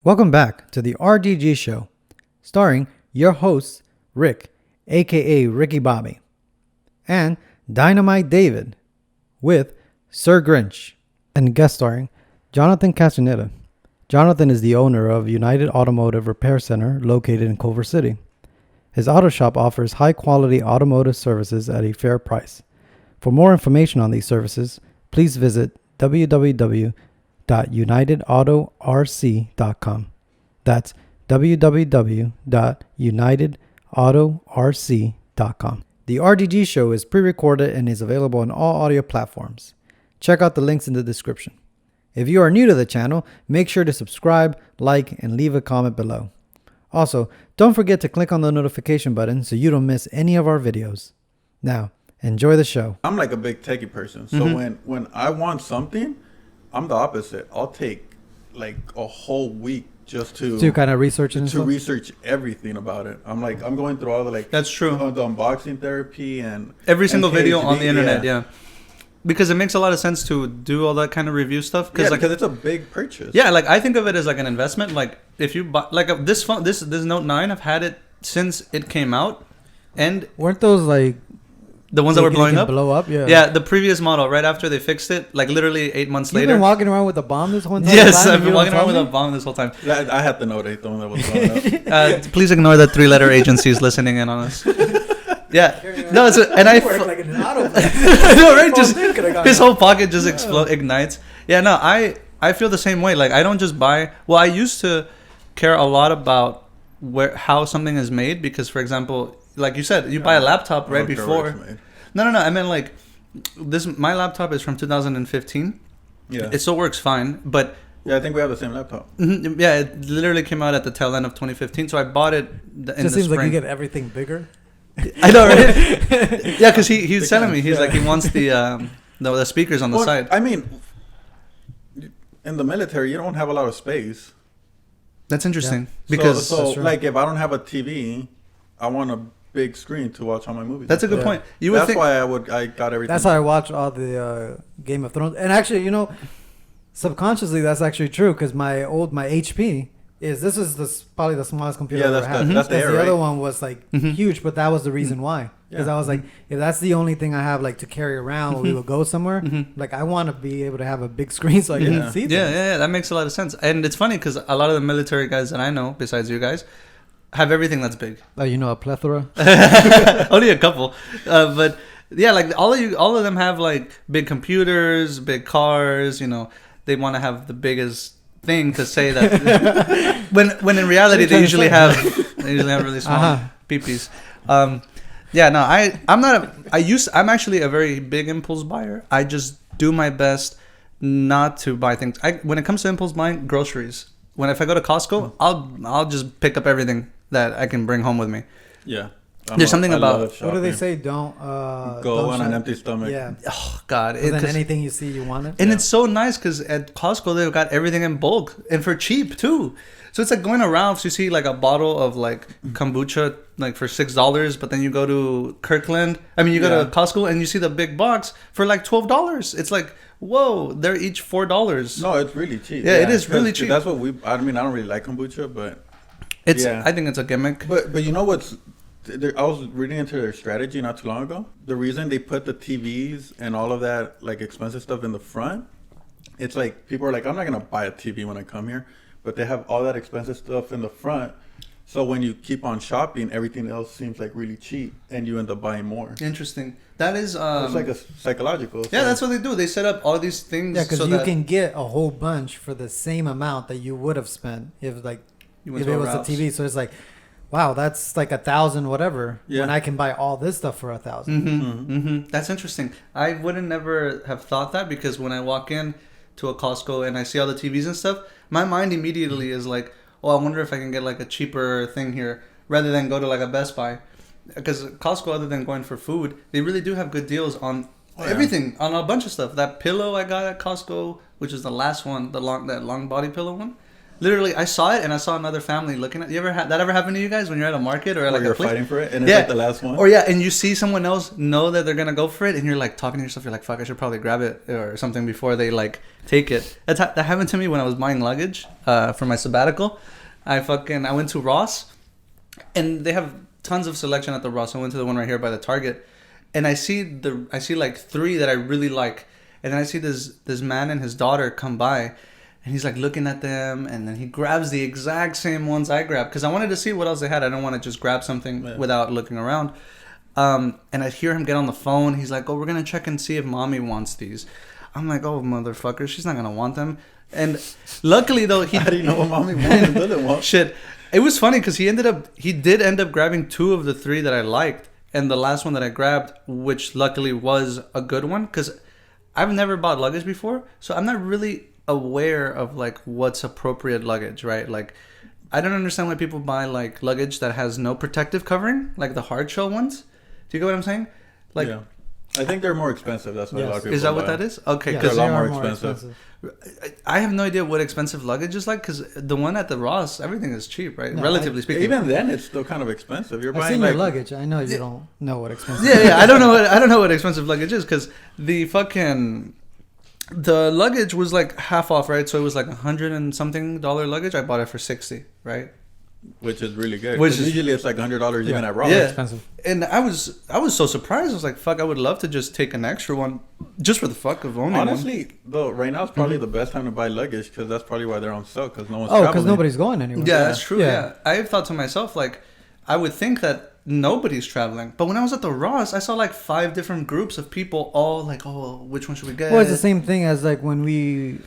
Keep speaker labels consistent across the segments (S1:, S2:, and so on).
S1: Welcome back to the RDG show, starring your hosts, Rick, aka Ricky Bobby, and Dynamite David, with Sir Grinch, and guest starring Jonathan Castaneda. Jonathan is the owner of United Automotive Repair Center located in Culver City. His auto shop offers high-quality automotive services at a fair price. For more information on these services, please visit www.unitedautorc.com. That's www.unitedautorc.com. The RDG show is pre-recorded and is available on all audio platforms. Check out the links in the description. If you are new to the channel, make sure to subscribe, like, and leave a comment below. Also, don't forget to click on the notification button so you don't miss any of our videos. Now, enjoy the show.
S2: I'm like a big techie person, so when I want something, I'm the opposite. I'll take like a whole week just to
S1: kind of research and stuff?
S2: research everything about it. I'm going through all the
S3: That's true.
S2: The unboxing therapy and
S3: Every single video
S2: KHD,
S3: on the internet, yeah. Because it makes a lot of sense to do all that kind of review stuff.
S2: Because it's a big purchase.
S3: Yeah, like I think of it as like an investment. Like if you buy like this phone, this Note 9, I've had it since it came out, and
S1: weren't those like
S3: the ones that were blowing up?
S1: Blow up, yeah.
S3: Yeah, the previous model, right after they fixed it, like literally 8 months later.
S1: You've been walking around with a bomb this whole time?
S3: Yes, I've been walking around with a bomb this whole time.
S2: I had the Note 8, the one that was blowing up.
S3: Please ignore the 3-letter agencies listening in on us. Yeah, no, and I
S1: work like an auto.
S3: no, right? Just his whole pocket just ignites. Yeah, no, I feel the same way. Like I don't just buy. Well, I used to care a lot about how something is made because, for example, like you said, you buy a laptop right before. No, I meant like this. My laptop is from 2015.
S2: Yeah,
S3: it still works fine, but.
S2: Yeah, I think we have the same laptop.
S3: Mm-hmm, yeah, it literally came out at the tail end of 2015, so I bought it in the spring.
S1: It seems like you get everything bigger.
S3: I know, right? Yeah, because he's telling me like he wants the speakers on the side.
S2: I mean, in the military, you don't have a lot of space.
S3: That's interesting
S2: because like if I don't have a TV, I want a big screen to watch all my movies.
S3: That's a good point.
S2: That's why I got everything.
S1: That's how I watch all the Game of Thrones. And actually, subconsciously that's actually true because my HP. This is probably the smallest computer I've ever had.
S2: That's the
S1: other one was like huge, but that was the reason why. Because I was like, if that's the only thing I have like to carry around when we will go somewhere, like I want to be able to have a big screen so I can see things.
S3: Yeah, that makes a lot of sense. And it's funny because a lot of the military guys that I know, besides you guys, have everything that's big.
S1: Oh, a plethora?
S3: Only a couple, but yeah, like all of them have like big computers, big cars. They want to have the biggest thing to say that when in reality they usually have really small peepees. I'm actually a very big impulse buyer. I just do my best not to buy things. When it comes to impulse buying, groceries. If I go to Costco, I'll just pick up everything that I can bring home with me.
S2: Yeah.
S3: There's something about
S1: what do they say? Don't
S2: go on an empty stomach.
S1: Yeah.
S3: Oh God!
S1: Then anything you see, you want it.
S3: And it's so nice because at Costco they've got everything in bulk and for cheap too. So it's like going around. So you see like a bottle of like kombucha like for $6, but then you go to Kirkland. You go to Costco and you see the big box for like $12. It's like whoa, they're each $4.
S2: No, it's really cheap.
S3: Yeah, it is really cheap.
S2: That's what I don't really like kombucha, but
S3: I think it's a gimmick.
S2: But you know what's. I was reading into their strategy not too long ago. The reason they put the TVs and all of that like expensive stuff in the front, it's like people are like, I'm not gonna buy a TV when I come here, but they have all that expensive stuff in the front. So when you keep on shopping, everything else seems like really cheap, and you end up buying more.
S3: Interesting. That is.
S2: It's like a psychological.
S3: Yeah, that's what they do. They set up all these things.
S1: Yeah, because you can get a whole bunch for the same amount that you would have spent if it was a TV. So it's like. Wow, that's like 1,000 whatever. Yeah. When I can buy all this stuff for 1,000.
S3: That's interesting. I wouldn't never have thought that because when I walk in to a Costco and I see all the TVs and stuff, my mind immediately is like, oh, I wonder if I can get like a cheaper thing here rather than go to like a Best Buy. Because Costco, other than going for food, they really do have good deals on everything, on a bunch of stuff. That pillow I got at Costco, which is the last one, that long body pillow one. Literally, I saw it and I saw another family looking at. That ever happened to you guys when you're at a market or at like
S2: you're
S3: a place?
S2: fighting for it and it's like the last one?
S3: Or yeah, and you see someone else know that they're gonna go for it, and you're like talking to yourself. You're like, "Fuck, I should probably grab it or something before they like take it." That happened to me when I was buying luggage for my sabbatical. I went to Ross, and they have tons of selection at the Ross. I went to the one right here by the Target, and I see like 3 that I really like, and then I see this man and his daughter come by. And he's like looking at them, and then he grabs the exact same ones I grabbed because I wanted to see what else they had. I don't want to just grab something without looking around. And I hear him get on the phone. He's like, "Oh, we're gonna check and see if mommy wants these." I'm like, "Oh, motherfucker, she's not gonna want them." And luckily though,
S2: how do you know what mommy wants and doesn't want?
S3: Shit, it was funny because he did end up grabbing 2 of the 3 that I liked, and the last one that I grabbed, which luckily was a good one, because I've never bought luggage before, so I'm not really aware of like what's appropriate luggage, right? Like I don't understand why people buy like luggage that has no protective covering, like the hard shell ones. Do you get what I'm saying? Like,
S2: yeah. I think they're more expensive. That's why a lot of people
S3: is that
S2: buy
S3: what that is? Okay,
S2: they're
S3: because
S2: a lot more expensive.
S3: I have no idea what expensive luggage is like, because the one at the Ross, everything is cheap, right?
S1: No,
S3: relatively speaking.
S2: Even then, it's still kind of expensive. You're
S1: I've
S2: buying
S1: seen
S2: like
S1: your luggage. I know you don't know what expensive.
S3: Yeah. I don't know what expensive luggage is, because the luggage was like half off, right? So it was like $100 and something luggage. I bought it for $60, right?
S2: Which is really good.
S3: Which
S2: usually it's like $100 even at Ross.
S3: Yeah,
S1: expensive.
S3: And I was so surprised. I was like, "Fuck! I would love to just take an extra one, just for the fuck of owning one."
S2: Honestly, though, right now is probably the best time to buy luggage because that's probably why they're on sale because no one's
S1: because
S2: traveling.
S1: nobody's going anywhere.
S3: Yeah, that's true. Yeah. I thought to myself, like, I would think that nobody's traveling, but when I was at the Ross, I saw like 5 different groups of people, all like, "Oh, which one should we get?"
S1: Well, it's the same thing as like when we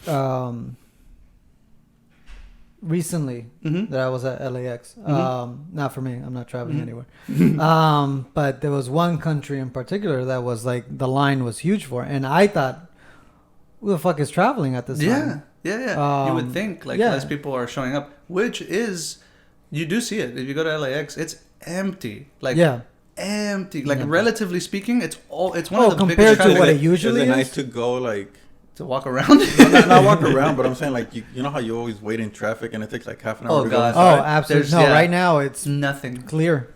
S1: recently that I was at LAX. Not for me. I'm not traveling anywhere. But there was one country in particular that was like the line was huge for, and I thought, who the fuck is traveling at this time?
S3: Yeah. You would think like less people are showing up, which is, you do see it if you go to LAX. It's empty. Like empty. Like relatively speaking, it's one of the
S1: compared
S3: biggest
S1: to what
S3: traffic.
S1: it usually
S2: is.
S1: Is
S2: It nice to go like
S3: to walk around?
S2: not walk around, but I'm saying like you know how you always wait in traffic and it takes like half an hour to go
S3: God.
S2: inside?
S1: Oh, absolutely. No, right now it's
S3: nothing.
S1: clear.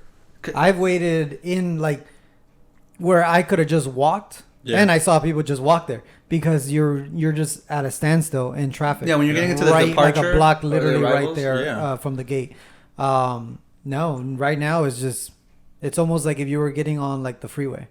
S1: I've waited in like where I could have just walked, and I saw people just walk there because you're just at a standstill in traffic.
S3: Yeah, when you're getting into the departure,
S1: like a block literally
S3: the
S1: right there from the gate. No, right now it's almost like if you were getting on like the freeway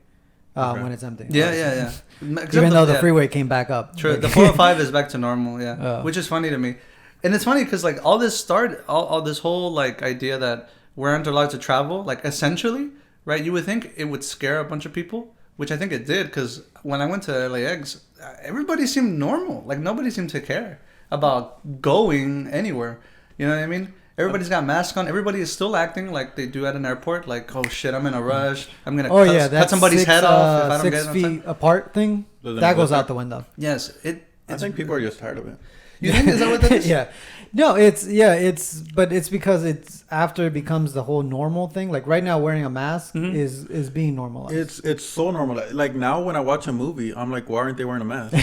S1: when it's empty.
S3: Yeah.
S1: Even though the freeway came back up.
S3: True. The 405 is back to normal, which is funny to me. And it's funny because like all this whole like idea that we aren't allowed to travel, like essentially, right? You would think it would scare a bunch of people, which I think it did, because when I went to LAX, everybody seemed normal. Like nobody seemed to care about going anywhere. You know what I mean? Everybody's got masks on. Everybody is still acting like they do at an airport. Like, oh shit, I'm in a rush. I'm gonna cut somebody's head off if I don't get
S1: 6 feet apart thing. That goes out the window.
S3: Yes,
S2: I think people are just tired of it.
S3: You think is that what that is?
S1: Yeah. No, but it's because it's after it becomes the whole normal thing. Like right now, wearing a mask is being normalized.
S2: It's so normal. Like now, when I watch a movie, I'm like, why aren't they wearing a mask?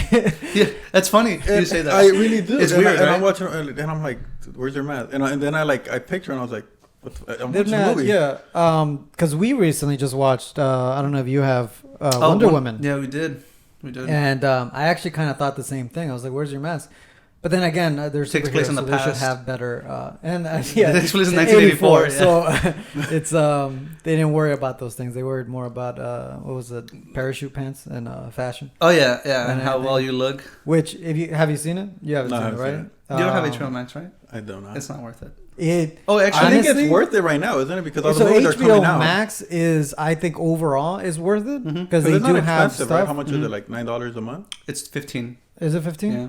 S3: Yeah, that's funny. You say that.
S2: I really do.
S3: It's
S2: and
S3: weird.
S2: And
S3: right?
S2: I'm watching, and I'm like, where's your mask? And then I picture, and I was like, I'm watching a movie.
S1: Yeah. Because we recently just watched. I don't know if you have Wonder Woman.
S3: Yeah, we did.
S1: And I actually kind of thought the same thing. I was like, where's your mask? But then again, there's
S3: takes place in the past.
S1: They should have better.
S3: It takes place in 1984.
S1: So it's they didn't worry about those things. They worried more about what was it, parachute pants and fashion.
S3: Oh yeah, and how well you look.
S1: Which have you seen it? You haven't seen it, right?
S3: You don't have HBO Max, right?
S2: I don't know.
S3: It's not worth it.
S2: Actually, I think it's worth it right now, isn't it? Because all the movies are coming
S1: HBO
S2: out.
S1: Max is, I think, overall is worth it because they
S2: it's
S1: do
S2: not
S1: have
S2: expensive,
S1: stuff.
S2: right? How much is it? Like $9 a month?
S3: It's 15.
S1: Is it 15?
S3: Yeah.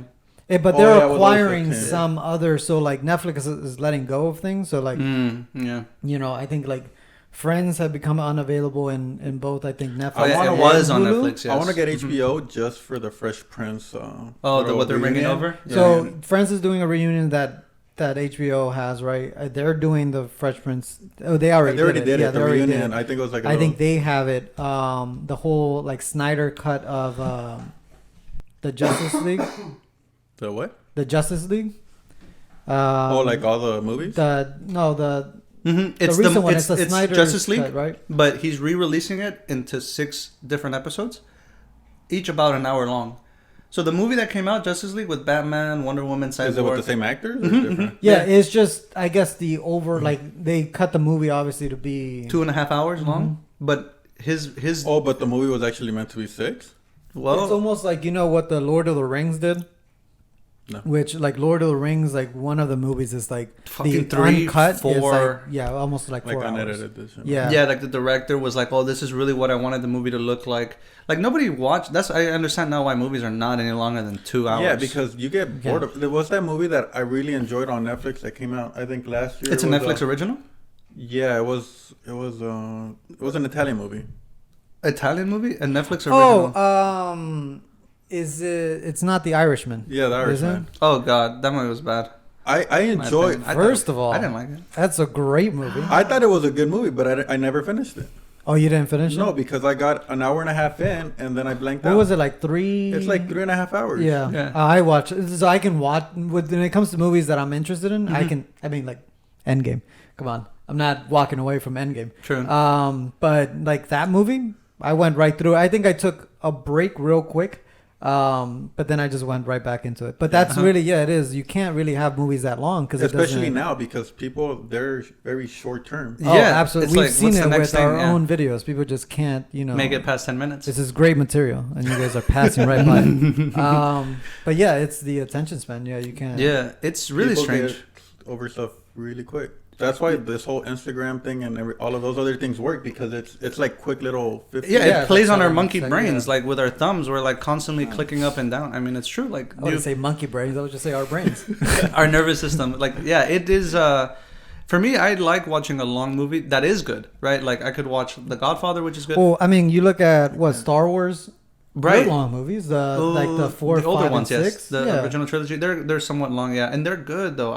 S1: But they're acquiring some other, so like Netflix is letting go of things. So like, I think like Friends have become unavailable in both. I think Netflix.
S3: It was on Netflix. Yes.
S2: I want to get HBO just for the Fresh Prince.
S3: What they're bringing over.
S1: Yeah. So Friends is doing a reunion that HBO has, right? They're doing the Fresh Prince. Oh, they already did it. Yeah,
S2: the reunion. I think it was like.
S1: I think they have it. The whole like Snyder cut of the Justice League.
S2: The what?
S1: The Justice League.
S2: like all the movies?
S3: It's
S1: the recent one. It's the Snyder's
S3: Justice League,
S1: cut, right?
S3: But he's re-releasing it into 6 different episodes, each about an hour long. So the movie that came out, Justice League, with Batman, Wonder Woman, Cyborg.
S2: Is it with the same actors or different?
S1: Yeah, it's just, I guess, they cut the movie obviously to be
S3: 2.5 hours long. But his
S2: Oh, but the movie was actually meant to be 6?
S3: well,
S1: it's almost like, you know what the Lord of the Rings did?
S2: No.
S1: Which, like, Lord of the Rings, like, one of the movies is like
S3: Fucking
S1: the
S3: 3,
S1: uncut
S3: 4.
S1: is like, yeah, almost like 4
S2: Like
S1: hours.
S2: unedited edition.
S1: Yeah.
S3: like the director was like, "Oh, this is really what I wanted the movie to look like." Like nobody watched. I understand now why movies are not any longer than 2 hours.
S2: Yeah, because you get bored of. There was that movie that I really enjoyed on Netflix that came out, I think, last year.
S3: It's a Netflix original.
S2: Yeah, it was an Italian movie.
S3: Italian movie, a Netflix original.
S1: It's not The Irishman.
S2: Yeah, The
S1: Is it?
S2: Irishman.
S3: Oh God, that movie was bad.
S2: I enjoyed.
S1: First of all,
S3: I didn't like it.
S1: That's a great movie.
S2: I thought it was a good movie, but I never finished it.
S1: Oh, you didn't finish it?
S2: No, because I got an hour and a half in, and then I blanked out.
S1: What was it, like 3?
S2: It's like 3.5 hours.
S1: Yeah.
S3: Yeah.
S1: I watch it. So I can watch, when it comes to movies that I'm interested in, like Endgame. Come on. I'm not walking away from Endgame.
S3: True.
S1: But like that movie, I went right through. I think I took a break real quick. But then I just went right back into it. But that's really, it is. You can't really have movies that long because
S2: especially now because people they're very short term.
S1: Oh,
S3: Yeah,
S1: absolutely.
S3: it's
S1: We've
S3: like,
S1: seen
S3: what's
S1: it
S3: the next
S1: with
S3: thing?
S1: our
S3: Yeah.
S1: own videos. People just can't,
S3: Make it past 10 minutes.
S1: This is great material, and you guys are passing right by it. But yeah, it's the attention span. Yeah, you can't.
S3: Yeah, it's really
S2: People
S3: strange.
S2: get over stuff really quick. That's why this whole Instagram thing and all of those other things work because it's like quick little 15
S3: Yeah, it plays on our
S1: that's
S3: monkey
S1: what I'm
S3: brains.
S1: saying,
S3: Like with our thumbs, we're like constantly clicking up and down. I mean, it's true. Like
S1: I wouldn't say monkey brains. I would just say our brains.
S3: our nervous system. Like, yeah, it is. For me, I like watching a long movie that is good, right? Like I could watch The Godfather, which is good.
S1: Well, I mean, you look at Star Wars.
S3: Right.
S1: They're long movies. Like the 4,
S3: the older
S1: 5,
S3: ones,
S1: and
S3: yes.
S1: 6.
S3: The
S1: Yeah.
S3: original trilogy, they're somewhat long, yeah, and they're good though.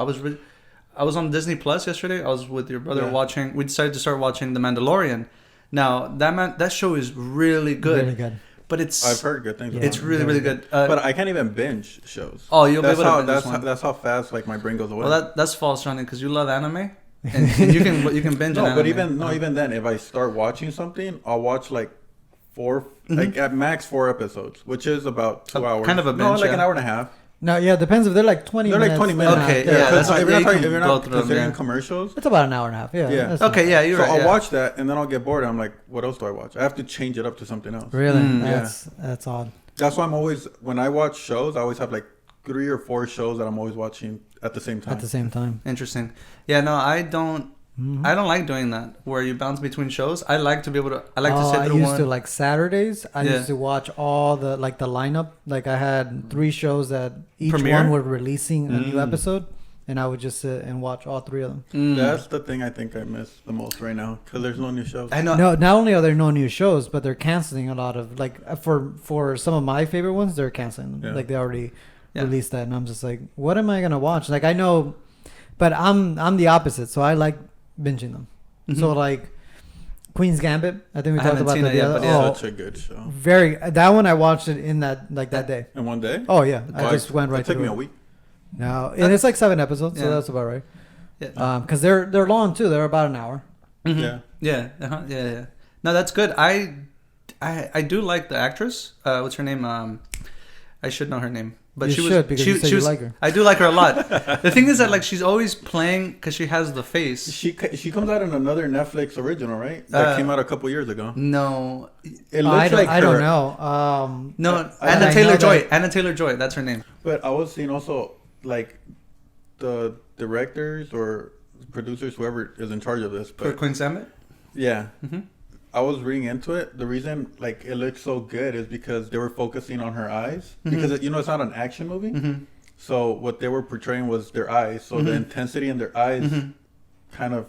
S3: I was on Disney Plus yesterday. I was with your brother watching. We decided to start watching The Mandalorian. Now that show is really good.
S1: Really good.
S3: But it's
S2: I've heard good things.
S1: Yeah.
S2: About
S3: it's
S2: it.
S3: really really good.
S2: But I can't even binge shows.
S3: Oh, you'll
S2: that's
S3: be able
S2: how,
S3: to binge
S2: that's,
S3: one.
S2: that's how fast like my brain goes away.
S3: Well, that's false, Johnny, because you love anime, and you can binge. an
S2: no, but
S3: anime.
S2: even then, if I start watching something, I'll watch like 4, like at max 4 episodes, which is about 2 hours.
S3: kind of a
S2: no,
S3: binge,
S2: like
S3: yeah.
S2: an hour and a half.
S1: No, yeah, it depends if they're like 20
S2: They're
S1: minutes.
S2: like 20 minutes.
S3: Okay,
S1: then,
S3: yeah, that's
S2: if
S3: right.
S2: you're
S3: Yeah,
S2: not,
S3: you
S2: talking,
S3: can
S2: if you're
S3: go
S2: not
S3: through them,
S2: considering
S3: yeah.
S2: commercials.
S1: It's about an hour and a half. Yeah.
S2: Yeah.
S1: that's
S3: Okay,
S1: not-
S3: yeah, you're
S2: So
S3: right.
S2: I'll
S3: yeah.
S2: watch that and then I'll get bored. I'm like, what else do I watch? I have to change it up to something else.
S1: Really?
S2: Yeah.
S1: That's odd.
S2: That's why I'm always when I watch shows, I always have like 3 or 4 shows that I'm always watching at the same time.
S1: At the same time.
S3: Interesting. Yeah, no, I don't. I don't like doing that where you bounce between shows. I like to be able to. I like to sit
S1: I
S3: through
S1: used
S3: one.
S1: to like Saturdays. I
S3: Yeah.
S1: used to watch all the lineup. Like I had 3 shows that each
S3: Premiere?
S1: one were releasing a new episode, and I would just sit and watch all 3 of them.
S2: That's the thing I think I miss the most right now because there's no new shows.
S3: I know.
S1: No, not only are there no new shows, but they're canceling a lot of for some of my favorite ones. They're canceling them.
S2: Yeah.
S1: Like they already
S3: Yeah.
S1: released that, and I'm just like, what am I gonna watch? Like I know, but I'm the opposite. So I like binging them. So like Queen's Gambit, I think we
S3: I
S1: talked
S3: haven't
S1: about
S3: seen
S1: that
S3: it yet,
S1: the
S3: but
S1: other.
S3: yeah.
S1: Oh,
S2: Such a good show.
S1: that one I watched it in that day.
S2: In one day?
S1: Oh yeah, I
S2: Like,
S1: just went right
S2: It took
S1: through
S2: me
S1: it.
S2: a week.
S1: No, and it's like 7 episodes, so
S3: Yeah.
S1: that's about right.
S3: Yeah.
S1: Because they're long too. They're about an hour.
S3: Mhm.
S2: Yeah.
S3: Yeah. Yeah. No, that's good. I do like the actress. What's her name? I should know her name. But
S1: You
S3: she
S1: should,
S3: was,
S1: because
S3: she,
S1: you said
S3: she
S1: you
S3: was,
S1: like her.
S3: I do like her a lot. The thing is that like she's always playing because she has the face.
S2: She comes out in another Netflix original, right? That came out a couple years ago.
S3: No,
S2: It looks like
S1: I don't
S2: her.
S1: know.
S3: no,
S2: I
S3: Anna
S1: know
S3: Taylor-Joy.
S1: that-
S3: Anna Taylor-Joy. That's her name.
S2: But I was seeing also like the directors or producers, whoever is in charge of this.
S3: For
S2: But
S3: Queen Gambit.
S2: yeah,
S3: Mhm.
S2: I was reading into it. The reason like it looks so good is because they were focusing on her eyes because it's not an action movie.
S3: Mm-hmm.
S2: So what they were portraying was their eyes. So the intensity in their eyes kind of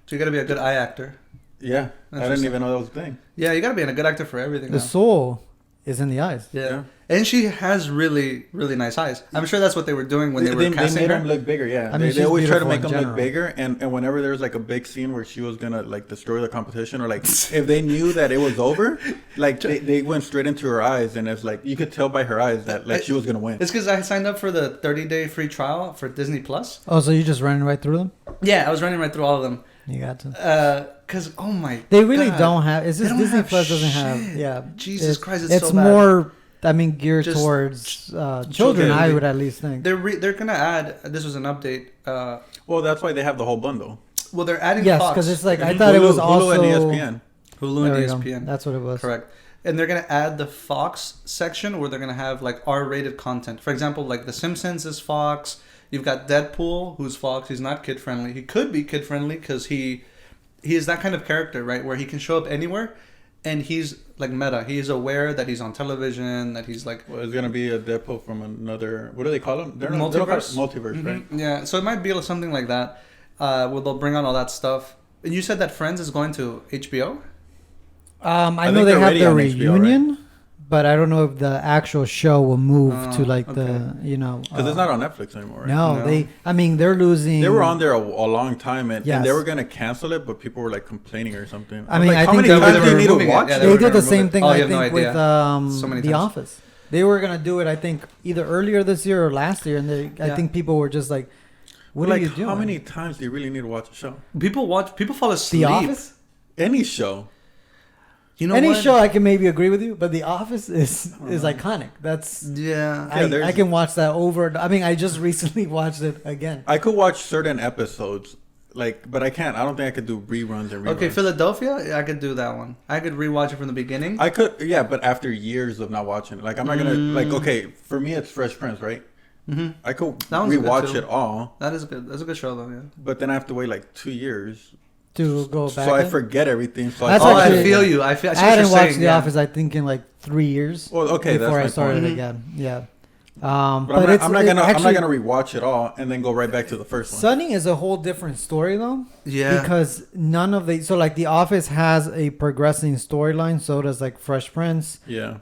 S3: So you got to be a good eye actor.
S2: yeah. I didn't
S3: Interesting.
S2: even know that was a thing.
S3: Yeah, you got to be a good actor for everything.
S1: The
S3: now.
S1: soul is in the eyes.
S3: Yeah. And she has really, really nice eyes. I'm sure that's what they were doing when they were casting
S2: made
S3: her.
S2: them look bigger, yeah.
S1: I mean,
S2: they always try to make
S1: beautiful
S2: them
S1: in
S2: look
S1: general.
S2: bigger, and whenever there was like a big scene where she was gonna like destroy the competition, or like if they knew that it was over, like they went straight into her eyes, and it's like you could tell by her eyes that like she was gonna win.
S3: It's because I signed up for the 30-day free trial for Disney Plus.
S1: Oh, so you just running right through them?
S3: Yeah, I was running right through all of them.
S1: You got to.
S3: Because, oh my
S1: They really
S3: God.
S1: don't have. It's
S3: They
S1: just
S3: don't
S1: Disney
S3: have
S1: Plus doesn't have.
S3: shit.
S1: Yeah.
S3: Jesus Christ, it's
S1: it's
S3: so bad.
S1: more. I mean, geared
S3: Just
S1: towards children.
S2: children.
S1: I would at least think.
S3: They're going to add, this was an update.
S2: Well, that's why they have the whole bundle.
S3: Well, they're adding
S1: Yes,
S3: Fox.
S1: because it's like I thought it was
S2: Hulu
S1: also
S2: and ESPN.
S3: Hulu
S1: There we
S3: and
S1: go.
S3: ESPN.
S1: That's what it was.
S3: Correct. And they're going to add the Fox section where they're going to have like R-rated content. For example, like The Simpsons is Fox. You've got Deadpool, who's Fox. He's not kid-friendly. He could be kid-friendly because he is that kind of character, right? Where he can show up anywhere and he's like meta. He is aware that he's on television, that he's like...
S2: Well, it's gonna be a Deadpool from another. What do they call them? They're
S3: Multiverse?
S2: they don't call it multiverse,
S3: Mhm.
S2: right?
S3: Yeah, so it might be something like that. Where they'll bring on all that stuff. And you said that Friends is going to HBO?
S1: I
S2: I
S1: know
S2: think
S1: they
S2: they're
S1: have
S2: already
S1: their
S2: on HBO,
S1: reunion, but I don't know if the actual show will move to
S3: Oh,
S1: like
S3: okay.
S1: the
S2: Because it's not on Netflix anymore, right?
S1: No,
S3: No.
S1: I mean, they're losing.
S2: They were on there a long time, and
S1: Yes.
S2: they were gonna cancel it, but people were like complaining or something.
S1: I mean,
S2: like,
S1: I
S2: how
S1: think
S2: many
S1: they
S2: times
S1: were
S2: do you need to
S3: removing it.
S2: watch
S3: Yeah,
S2: it?
S3: they
S1: They
S3: were
S1: did the
S3: gonna
S1: same
S3: remove it.
S1: thing,
S3: Oh,
S1: I
S3: you have no
S1: think, with
S3: idea. So many
S1: The
S3: times.
S1: Office. They were gonna do it, I think, either earlier this year or last year, and I
S3: Yeah.
S1: think people were just like, "What
S2: like,
S1: are you doing?"
S2: how many times do you really need to watch a show?
S3: People fall asleep.
S1: The Office?
S2: Any show.
S3: You know
S1: Any
S3: what?
S1: show I can maybe agree with you, but The Office is iconic. That's
S3: Yeah.
S2: there's-
S1: I can watch that over. I mean, I just recently watched it again.
S2: I could watch certain episodes, like, but I can't. I don't think I could do reruns and reruns.
S3: Okay, Philadelphia, yeah, I could do that one. I could rewatch it from the beginning.
S2: I could, yeah, but after years of not watching it, like, I'm not gonna like. Okay, for me, it's Fresh Prince, right?
S3: Mm-hmm.
S2: I could
S3: That one's good,
S2: rewatch
S3: too.
S2: it all,
S3: That is good. That's a good show, though. Yeah.
S2: but then I have to wait like 2 years,
S1: To go back.
S2: so I
S1: in.
S2: forget everything. So
S1: That's
S2: I
S3: Oh,
S1: actually-
S3: I feel you. I feel. I see
S1: I
S3: what
S1: hadn't
S3: you're
S1: watched
S3: saying,
S1: The
S3: yeah.
S1: Office, I think, in like 3 years.
S2: Well, okay,
S1: before I
S2: that's my
S1: started
S2: point.
S1: again. Yeah.
S2: But
S1: But
S2: I'm not gonna
S1: actually,
S2: rewatch it all and then go right back to the first one.
S1: Sunny is a whole different story though.
S3: Yeah.
S1: Because none of the like The Office has a progressing storyline, so does like Fresh Prince.
S2: Yeah.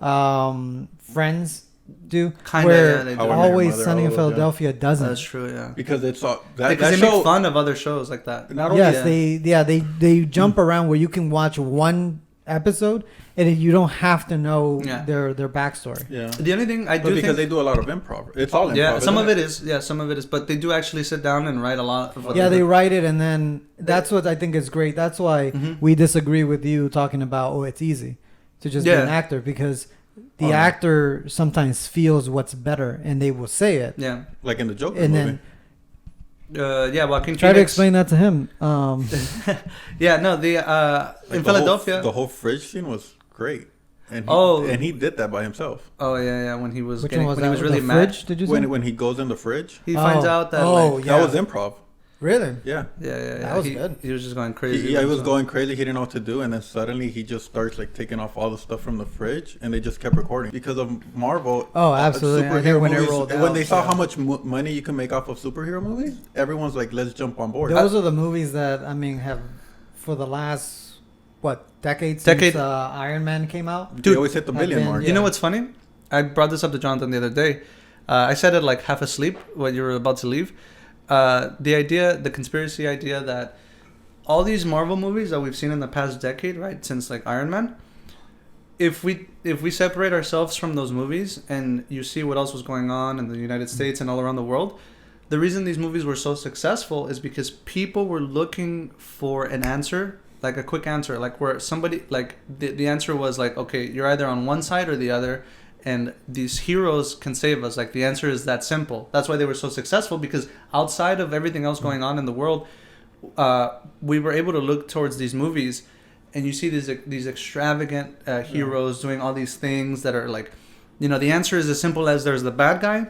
S1: Friends do.
S3: Kinda,
S1: where
S3: yeah, they do.
S2: How I Met Your
S1: Always
S2: Mother,
S1: Sunny
S2: all
S1: in
S2: of those, yeah.
S1: Philadelphia doesn't.
S3: That's true. Yeah.
S2: Because it's all that,
S3: Because
S2: that
S3: they
S2: show.
S3: make fun of other shows like that.
S2: Not only
S1: Yes,
S3: Yeah.
S1: they jump around where you can watch one episode and you don't have to know
S3: Yeah.
S1: their backstory.
S2: yeah,
S3: The only thing I
S2: but
S3: do
S2: because
S3: think,
S2: they do a lot of improv. It's all improv.
S3: yeah, some
S2: isn't
S3: of it is, yeah, some of it is, but they do actually sit down and write a lot of. What
S1: Yeah,
S3: they
S1: they
S3: do.
S1: write it, and then that's what I think is great. That's why
S3: Mhm.
S1: we disagree with you talking about, oh, it's easy to just be
S3: Yeah.
S1: an actor, because the
S2: Oh, no.
S1: actor sometimes feels what's better, and they will say it.
S3: Yeah.
S2: like in the Joker
S1: And
S2: movie.
S1: then
S3: Yeah, Joaquin
S1: try to
S3: Phoenix.
S1: explain that to him.
S3: Yeah, no, the
S2: Like
S3: in
S2: the whole-
S3: Philadelphia.
S2: the whole fridge scene was great, and he did that by himself.
S3: Oh yeah, when he was
S1: Which
S3: getting,
S1: one was
S3: when
S1: that?
S3: he was really
S1: the
S3: mad.
S1: fridge? Did you say?
S2: When he goes in the fridge,
S3: He finds out that like,
S1: yeah,
S2: that was improv.
S1: really?
S2: Yeah.
S3: yeah.
S1: That was
S3: he,
S1: good.
S3: He was just going crazy.
S2: He was going crazy. He didn't know what to do, and then suddenly he just starts like taking off all the stuff from the fridge, and they just kept recording because of Marvel.
S1: Oh, absolutely. I hear when it rolled
S2: when
S1: out,
S2: they saw
S1: yeah.
S2: how much money you can make off of superhero movies, everyone's like, "Let's jump on board."
S1: Those are the movies that have for the last decade
S3: Decade.
S1: since Iron Man came out.
S2: They
S3: Dude,
S2: always hit the
S1: I've
S2: billion
S1: been-
S2: mark.
S1: yeah.
S3: You know what's funny? I brought this up to Jonathan the other day. I said it like half asleep when you were about to leave. The conspiracy idea that all these Marvel movies that we've seen in the past decade, right, since like Iron Man, if we separate ourselves from those movies and you see what else was going on in the United States and all around the world, the reason these movies were so successful is because people were looking for an answer, like a quick answer, like where somebody like the answer was like, okay, you're either on one side or the other, and these heroes can save us. Like the answer is that simple. That's why they were so successful, because outside of everything else going on in the world, we were able to look towards these movies, and you see these extravagant heroes doing all these things that are like, the answer is as simple as there's the bad guy,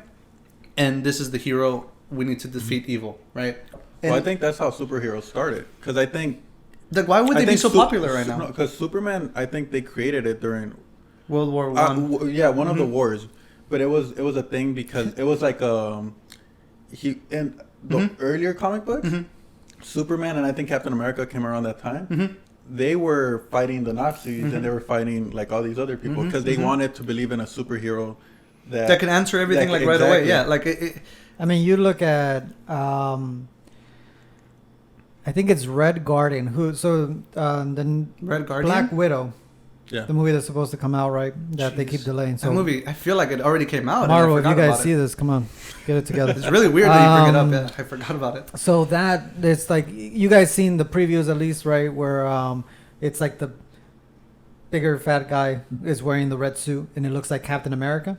S3: and this is the hero. We need to defeat evil, right? And
S2: Well, I think that's how superheroes started. Because I think
S3: like, why would they be so popular right now?
S2: Because Superman, I think they created it during
S3: World War One.
S2: one of the wars, but it was a thing because it was like he in the earlier comic books, Superman and I think Captain America came around that time. They were fighting the Nazis and they were fighting like all these other people because they wanted to believe in a superhero
S3: that can answer everything like right away. Yeah, like
S1: I mean, you look at I think it's Red Guardian. The
S3: Red Guardian?
S1: Black Widow.
S2: Yeah.
S1: The movie that's supposed to come out, right? That they keep delaying. So
S3: that movie, I feel like it already came out.
S1: Marvel, if you guys see this, come on, get it together.
S3: It's really weird that you bring it up. Yeah, I forgot about it.
S1: So that it's like you guys seen the previews at least, right? Where it's like the bigger fat guy is wearing the red suit, and it looks like Captain America.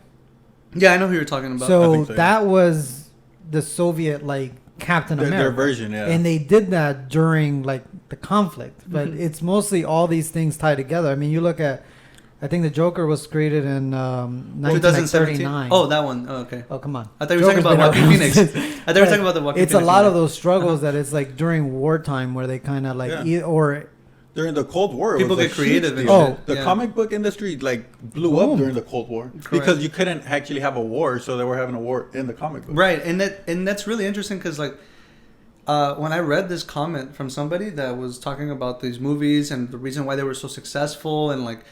S3: Yeah, I know who you're talking about.
S1: So that was the Soviet like Captain America,
S2: their version, yeah.
S1: And they did that during like the conflict, but it's mostly all these things tied together. I mean, you look at, I think the Joker was created in 1939.
S3: Oh, that one. Oh, okay.
S1: Oh, come on.
S3: I thought you were talking about Joaquin Phoenix. I thought you were talking about the Joaquin Phoenix.
S1: It's a lot of those struggles that it's like during wartime where they kind of like or
S2: during the Cold War,
S3: people get creative.
S2: The comic book industry like blew up during the Cold War because you couldn't actually have a war, so they were having a war in the comic book.
S3: Right, and that's really interesting because like when I read this comment from somebody that was talking about these movies and the reason why they were so successful and like,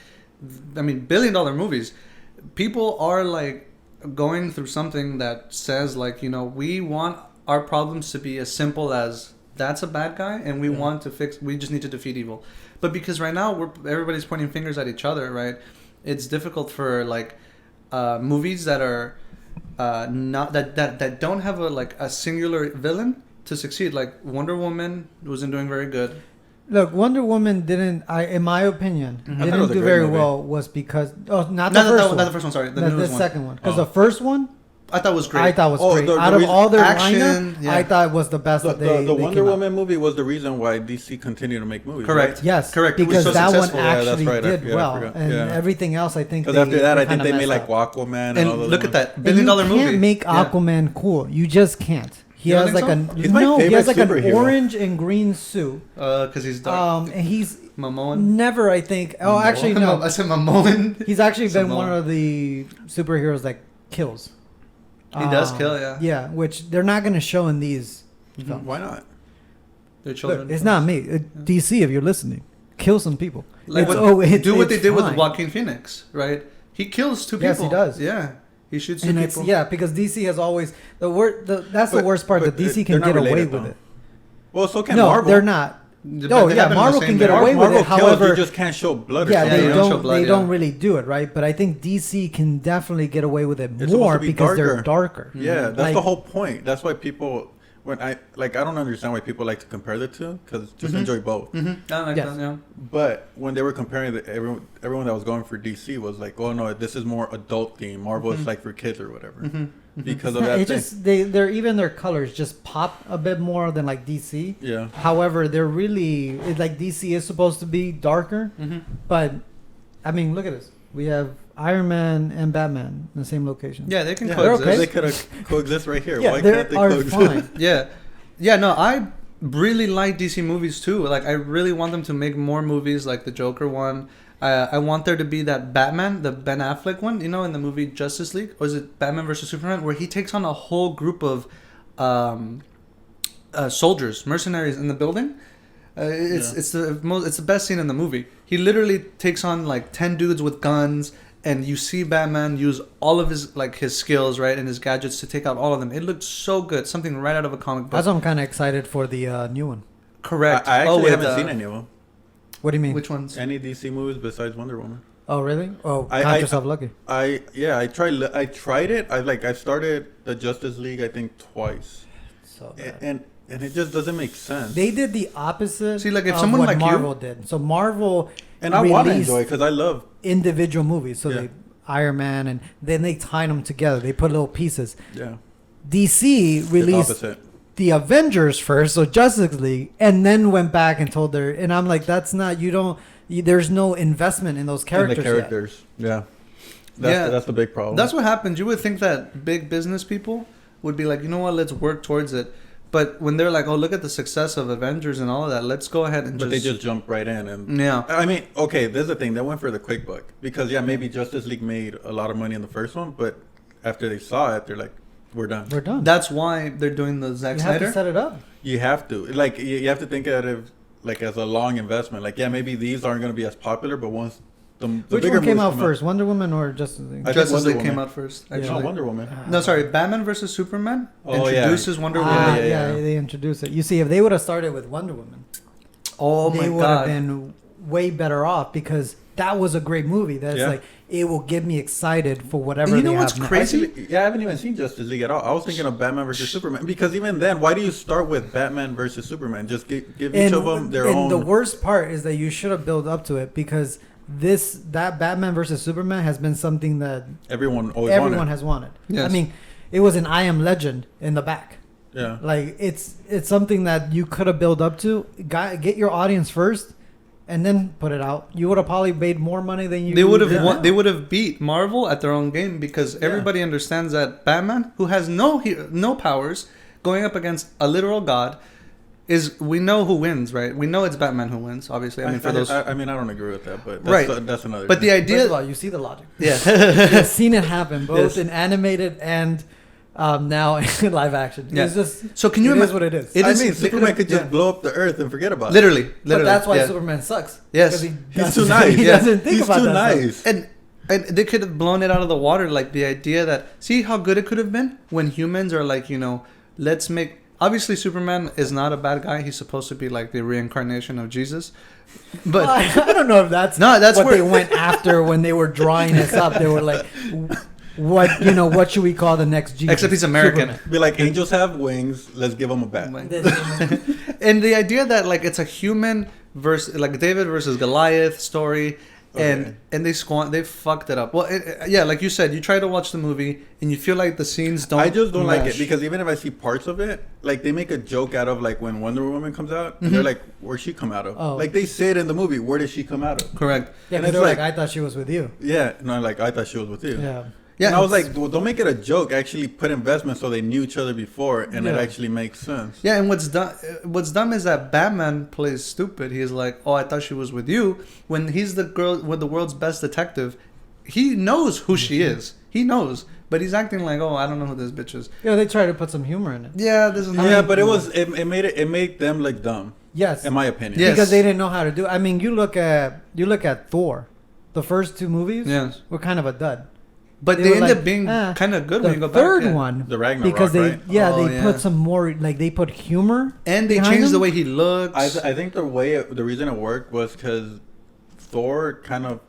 S3: I mean, billion-dollar movies, people are like going through something that says like, you know, we want our problems to be as simple as that's a bad guy and we want to we just need to defeat evil. But because right now everybody's pointing fingers at each other, right? It's difficult for like movies that are not that don't have a singular villain to succeed. Like Wonder Woman wasn't doing very good.
S1: Look, Wonder Woman didn't, in my opinion, didn't do very well was because not the first one.
S3: Sorry,
S1: the second one. Because the first one,
S3: I thought was great.
S1: I thought was great. Out of all their lineup, I thought it was the best that they
S2: The Wonder Woman movie was the reason why DC continued to make movies.
S3: Correct.
S2: Right?
S1: Yes.
S3: Correct.
S1: Because that
S3: successful.
S1: one actually did well, and everything else, I think.
S2: Because after that, I think they made like Aquaman and all those.
S3: Look at that billion-dollar movie.
S1: You can't make Aquaman cool. You just can't. He has like
S2: He's my favorite
S1: an
S2: superhero.
S1: orange and green suit.
S3: Because he's dark.
S1: And he's
S3: Momoan.
S1: Never, I think. Oh, actually no.
S3: I said Momoan.
S1: He's actually been one of the superheroes that kills.
S3: He does kill, yeah.
S1: Yeah, which they're not going to show in these films.
S2: Why not?
S3: They're children.
S1: Look, it's not me. DC, if you're listening, kill some people.
S3: Like do what they did with Joaquin Phoenix, right? He kills two people.
S1: Yes, he does.
S3: Yeah. He shoots two people.
S1: Because DC has always the worst part that DC can get away with it.
S2: Well, so can Marvel.
S1: No, they're not. Marvel can get away with it. However,
S2: you just can't show blood.
S1: Yeah, they don't really do it, right? But I think DC can definitely get away with it more because they're darker.
S2: Yeah, that's the whole point. That's why people, I don't understand why people like to compare the two because just enjoy both.
S3: I like that, yeah.
S2: But when they were comparing, everyone that was going for DC was like, oh no, this is more adult theme. Marvel is like for kids or whatever. Because of that
S1: it just they're even their colors just pop a bit more than like DC.
S2: Yeah.
S1: However, they're really like DC is supposed to be darker, but I mean, look at this. We have Iron Man and Batman in the same location.
S3: Yeah, they can coexist.
S2: Okay. They could coexist right here.
S1: Yeah,
S2: why can't they coexist?
S1: Fine.
S3: Yeah. No, I really like DC movies too. Like, I really want them to make more movies like the Joker one. I want there to be that Batman, the Ben Affleck one, you know, in the movie Justice League, or is it Batman versus Superman, where he takes on a whole group of soldiers, mercenaries in the building. It's the best scene in the movie. He literally takes on like 10 dudes with guns, and you see Batman use all of his skills, right, and his gadgets to take out all of them. It looked so good, something right out of a comic book.
S1: That's why I'm kind of excited for the new one.
S3: Correct.
S2: I actually haven't seen any of them.
S1: What do you mean?
S3: Which ones?
S2: Any DC movies besides Wonder Woman.
S1: Oh, really? Oh, count yourself lucky.
S2: I tried it. I started the Justice League, I think, twice.
S1: So bad.
S2: And it just doesn't make sense.
S1: They did the opposite.
S3: See, like if someone
S1: what
S3: like
S1: Marvel did. So Marvel
S2: and I want to enjoy it because I love
S1: individual movies. So they Iron Man, and then they tied them together. They put little pieces.
S2: Yeah.
S1: DC released the Avengers first, so Justice League, and then went back and told and I'm like, that's not, there's no investment in those characters.
S2: In the characters, yet. That's the big problem.
S3: That's what happens. You would think that big business people would be like, you know what, let's work towards it. But when they're like, oh, look at the success of Avengers and all of that, let's go ahead and
S2: they just jump right in. And
S3: yeah.
S2: I mean, okay, there's the thing. They went for the quick buck. Because, maybe Justice League made a lot of money in the first one, but after they saw it, they're like, we're done.
S3: That's why they're doing the Zack Snyder.
S1: You have to set it up.
S2: You have to. Like, you have to think of it as a long investment. Like, maybe these aren't going to be as popular, but once
S1: Which
S2: bigger
S1: one came
S2: movies
S1: out first, Wonder Woman or Justice League?
S2: I think
S3: Justice
S2: Wonder
S3: League
S2: Woman.
S3: came out first.
S1: Yeah.
S3: Actually,
S2: No, Wonder Woman.
S3: no, sorry, Batman versus Superman
S2: Oh, yeah.
S3: introduces Wonder Woman.
S2: Yeah.
S1: They introduced it. You see, if they would have started with Wonder Woman,
S3: Oh
S1: they
S3: my
S1: would have
S3: god!
S1: been way better off because that was a great movie. That's
S2: Yeah.
S1: like it will get me excited for whatever.
S3: And you know
S1: they
S3: what's
S1: have next.
S3: crazy?
S2: Actually, I haven't even seen Justice League at all. I was thinking of Batman versus Superman because even then, why do you start with Batman versus Superman? Just give each of them their
S1: and
S2: own.
S1: the worst part is that you should have built up to it because that Batman versus Superman has been something that
S2: everyone always
S1: everyone
S2: wanted.
S1: has wanted.
S3: Yes.
S1: I mean, it was an I Am Legend in the back.
S2: Yeah.
S1: Like it's something that you could have built up to. Get your audience first, and then put it out. You would have probably made more money than you.
S3: They would have
S1: did
S3: won,
S1: now.
S3: they would have beat Marvel at their own game because everybody understands that Batman, who has no powers, going up against a literal god, we know who wins, right? We know it's Batman who wins. Obviously, I mean
S2: I don't agree with that, but that's another.
S3: But the
S2: thing.
S3: idea,
S1: First of all, you see the logic.
S3: yeah,
S1: You've seen it happen both
S3: Yes.
S1: in animated and now in live action.
S3: Yeah.
S1: It's just
S3: So can you
S1: it is
S3: ima-
S1: what it is.
S3: It
S2: I
S3: is-
S2: mean,
S3: they
S2: Superman
S3: could've-
S2: could just
S1: yeah.
S2: blow up the earth and forget about it.
S3: literally.
S1: But that's why
S3: yeah.
S1: Superman sucks.
S3: Yes.
S1: 'Cause
S2: He's too nice.
S1: He
S3: Yeah.
S1: doesn't think
S2: He's
S1: about
S2: too
S1: that stuff.
S2: nice.
S3: And they could have blown it out of the water, like the idea that see how good it could have been when humans are like, let's make. Obviously, Superman is not a bad guy. He's supposed to be like the reincarnation of Jesus, but
S1: Well, I don't know if that's
S3: No, that's
S1: what
S3: where-
S1: they went after when they were drawing this up. They were like, what should we call the next Jesus?
S3: except he's American.
S1: Superman.
S2: Be like, angels have wings. Let's give them a bat.
S3: And the idea that like it's a human versus like David versus Goliath story,
S2: Okay.
S3: and they fucked it up. Well, yeah, like you said, you try to watch the movie and you feel like the scenes don't.
S2: I just don't like
S3: mesh.
S2: it because even if I see parts of it, like they make a joke out of like when Wonder Woman comes out, and they're like, "Where'd she come out of?"
S1: Oh.
S2: Like they say it in the movie, "Where did she come out of?"
S3: Correct.
S1: Yeah,
S2: And
S1: because
S2: it's
S1: they were like,
S2: like-
S1: I thought she was with you.
S2: Yeah, no, like I thought she was with you.
S1: Yeah.
S3: Yeah,
S2: and I was like, well, don't make it a joke. Actually, put investment so they knew each other before, and it
S1: Yeah.
S2: actually makes sense.
S3: Yeah, and what's dumb is that Batman plays stupid. He's like, "Oh, I thought she was with you." When he's the world's best detective, he knows who she is. He knows, but he's acting like, "Oh, I don't know who this bitch is."
S1: Yeah, they tried to put some humor in it.
S3: Yeah, this is.
S2: Yeah, but it made them look dumb,
S1: Yes.
S2: in my opinion.
S3: Yes.
S1: Because they didn't know how to do it. I mean, you look at Thor. The first two movies
S3: Yes.
S1: were kind of a dud.
S3: But
S1: They
S3: they
S1: were
S3: end
S1: like,
S3: up being kind of good
S1: The
S3: when you go back.
S1: third
S3: yeah.
S1: one,
S2: The Ragnarok,
S1: because they
S2: right?
S1: they
S3: Oh,
S1: put
S3: yeah.
S1: some more like they put humor
S3: And they
S1: behind
S3: changed the
S1: them.
S3: way he looks.
S2: I think the reason it worked was because Thor kind of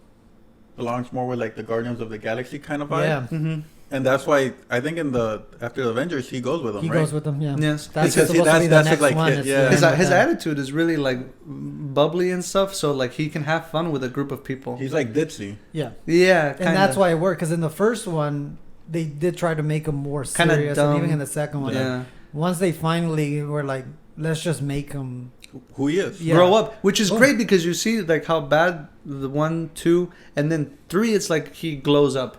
S2: belongs more with like the Guardians of the Galaxy kind of vibe.
S1: Yeah,
S3: Mm-hmm.
S2: And that's why I think after the Avengers he goes with them,
S1: he
S2: right?
S1: goes with them. Yeah,
S3: Yes.
S1: that's
S2: Because
S1: supposed to be the
S2: that's
S1: next
S2: like
S1: one.
S2: it,
S1: It's
S2: yeah.
S1: the
S3: His,
S1: end of
S3: his
S1: that.
S3: attitude is really like bubbly and stuff, so like he can have fun with a group of people.
S2: He's like ditzy.
S1: Yeah,
S3: Yeah,
S1: and that's why it worked. Because in the first one, they did try to make him more
S3: Kinda
S1: serious,
S3: dumb.
S1: and even in the second one,
S3: Yeah.
S1: once they finally were like, let's just make him.
S2: Who he is.
S1: Yeah.
S3: Grow up, which is
S1: Oh.
S3: great because you see like how bad the 1, 2, and then 3. It's like he glows up,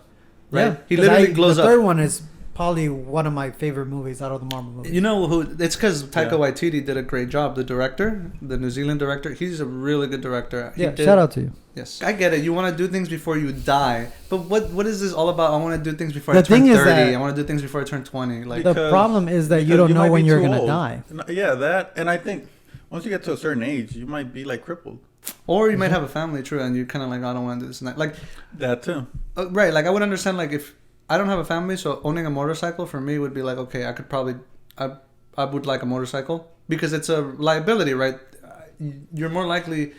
S3: right?
S1: Yeah,
S3: He
S1: 'cause
S3: literally glows
S1: the
S3: up.
S1: third one is probably one of my favorite movies out of the Marvel movies.
S3: You know who? It's because Taika
S2: Yeah.
S3: Waititi did a great job. The director, the New Zealand director, he's a really good director. He
S1: Yeah,
S3: did-
S1: shout out to you.
S3: Yes, I get it. You want to do things before you die, but what is this all about? I want to do things before
S1: The
S3: I turn
S1: thing is
S3: 30.
S1: that-
S3: I want to do things before I turn 20. Like,
S1: The
S2: Because-
S1: problem is that you
S2: Because
S1: don't know
S2: might
S1: when
S2: be
S1: you're
S2: too
S1: gonna
S2: old.
S1: die.
S2: Yeah, that, and I think once you get to a certain age, you might be like crippled.
S3: or you might have a family, true, and you're kind of like, I don't want to do this and that. Like,
S2: That too.
S3: right? Like, I would understand like if I don't have a family, so owning a motorcycle for me would be like, okay, I could probably, I would like a motorcycle because it's a liability, right? You're more likely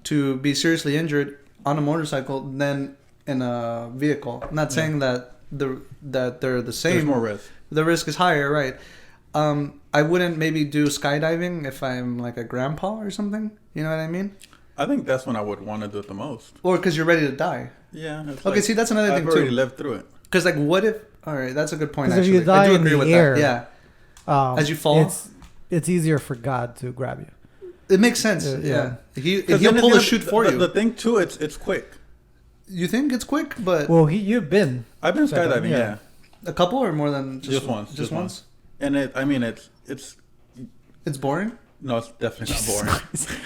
S3: to be seriously injured on a motorcycle than in a vehicle. I'm not saying that they're the same.
S2: There's more risk.
S3: The risk is higher, right? I wouldn't maybe do skydiving if I'm like a grandpa or something. You know what I mean?
S2: I think that's when I would want to do it the most.
S3: Or because you're ready to die.
S2: Yeah. It's
S3: Okay, see, that's another
S2: I've
S3: thing
S2: already
S3: too.
S2: lived through it.
S3: Because like, what if? All right, that's a good point.
S1: 'Cause if
S3: Actually,
S1: you die
S3: I do
S1: in
S3: agree
S1: the
S3: with
S1: air,
S3: that. Yeah, As you fall?
S1: it's easier for God to grab you.
S3: it makes sense.
S1: Yeah.
S3: Yeah,
S2: Because
S3: he'll
S2: then
S3: pull
S2: it's
S3: the chute for
S2: the,
S3: you.
S2: The thing too, it's quick.
S3: You think it's quick, but
S1: Well, you've been.
S2: I've been
S1: Skydiving,
S2: skydiving,
S1: yeah.
S2: yeah.
S3: a couple or more than
S2: Just once.
S3: Just once.
S2: And it's
S3: It's boring.
S2: no, it's definitely not boring.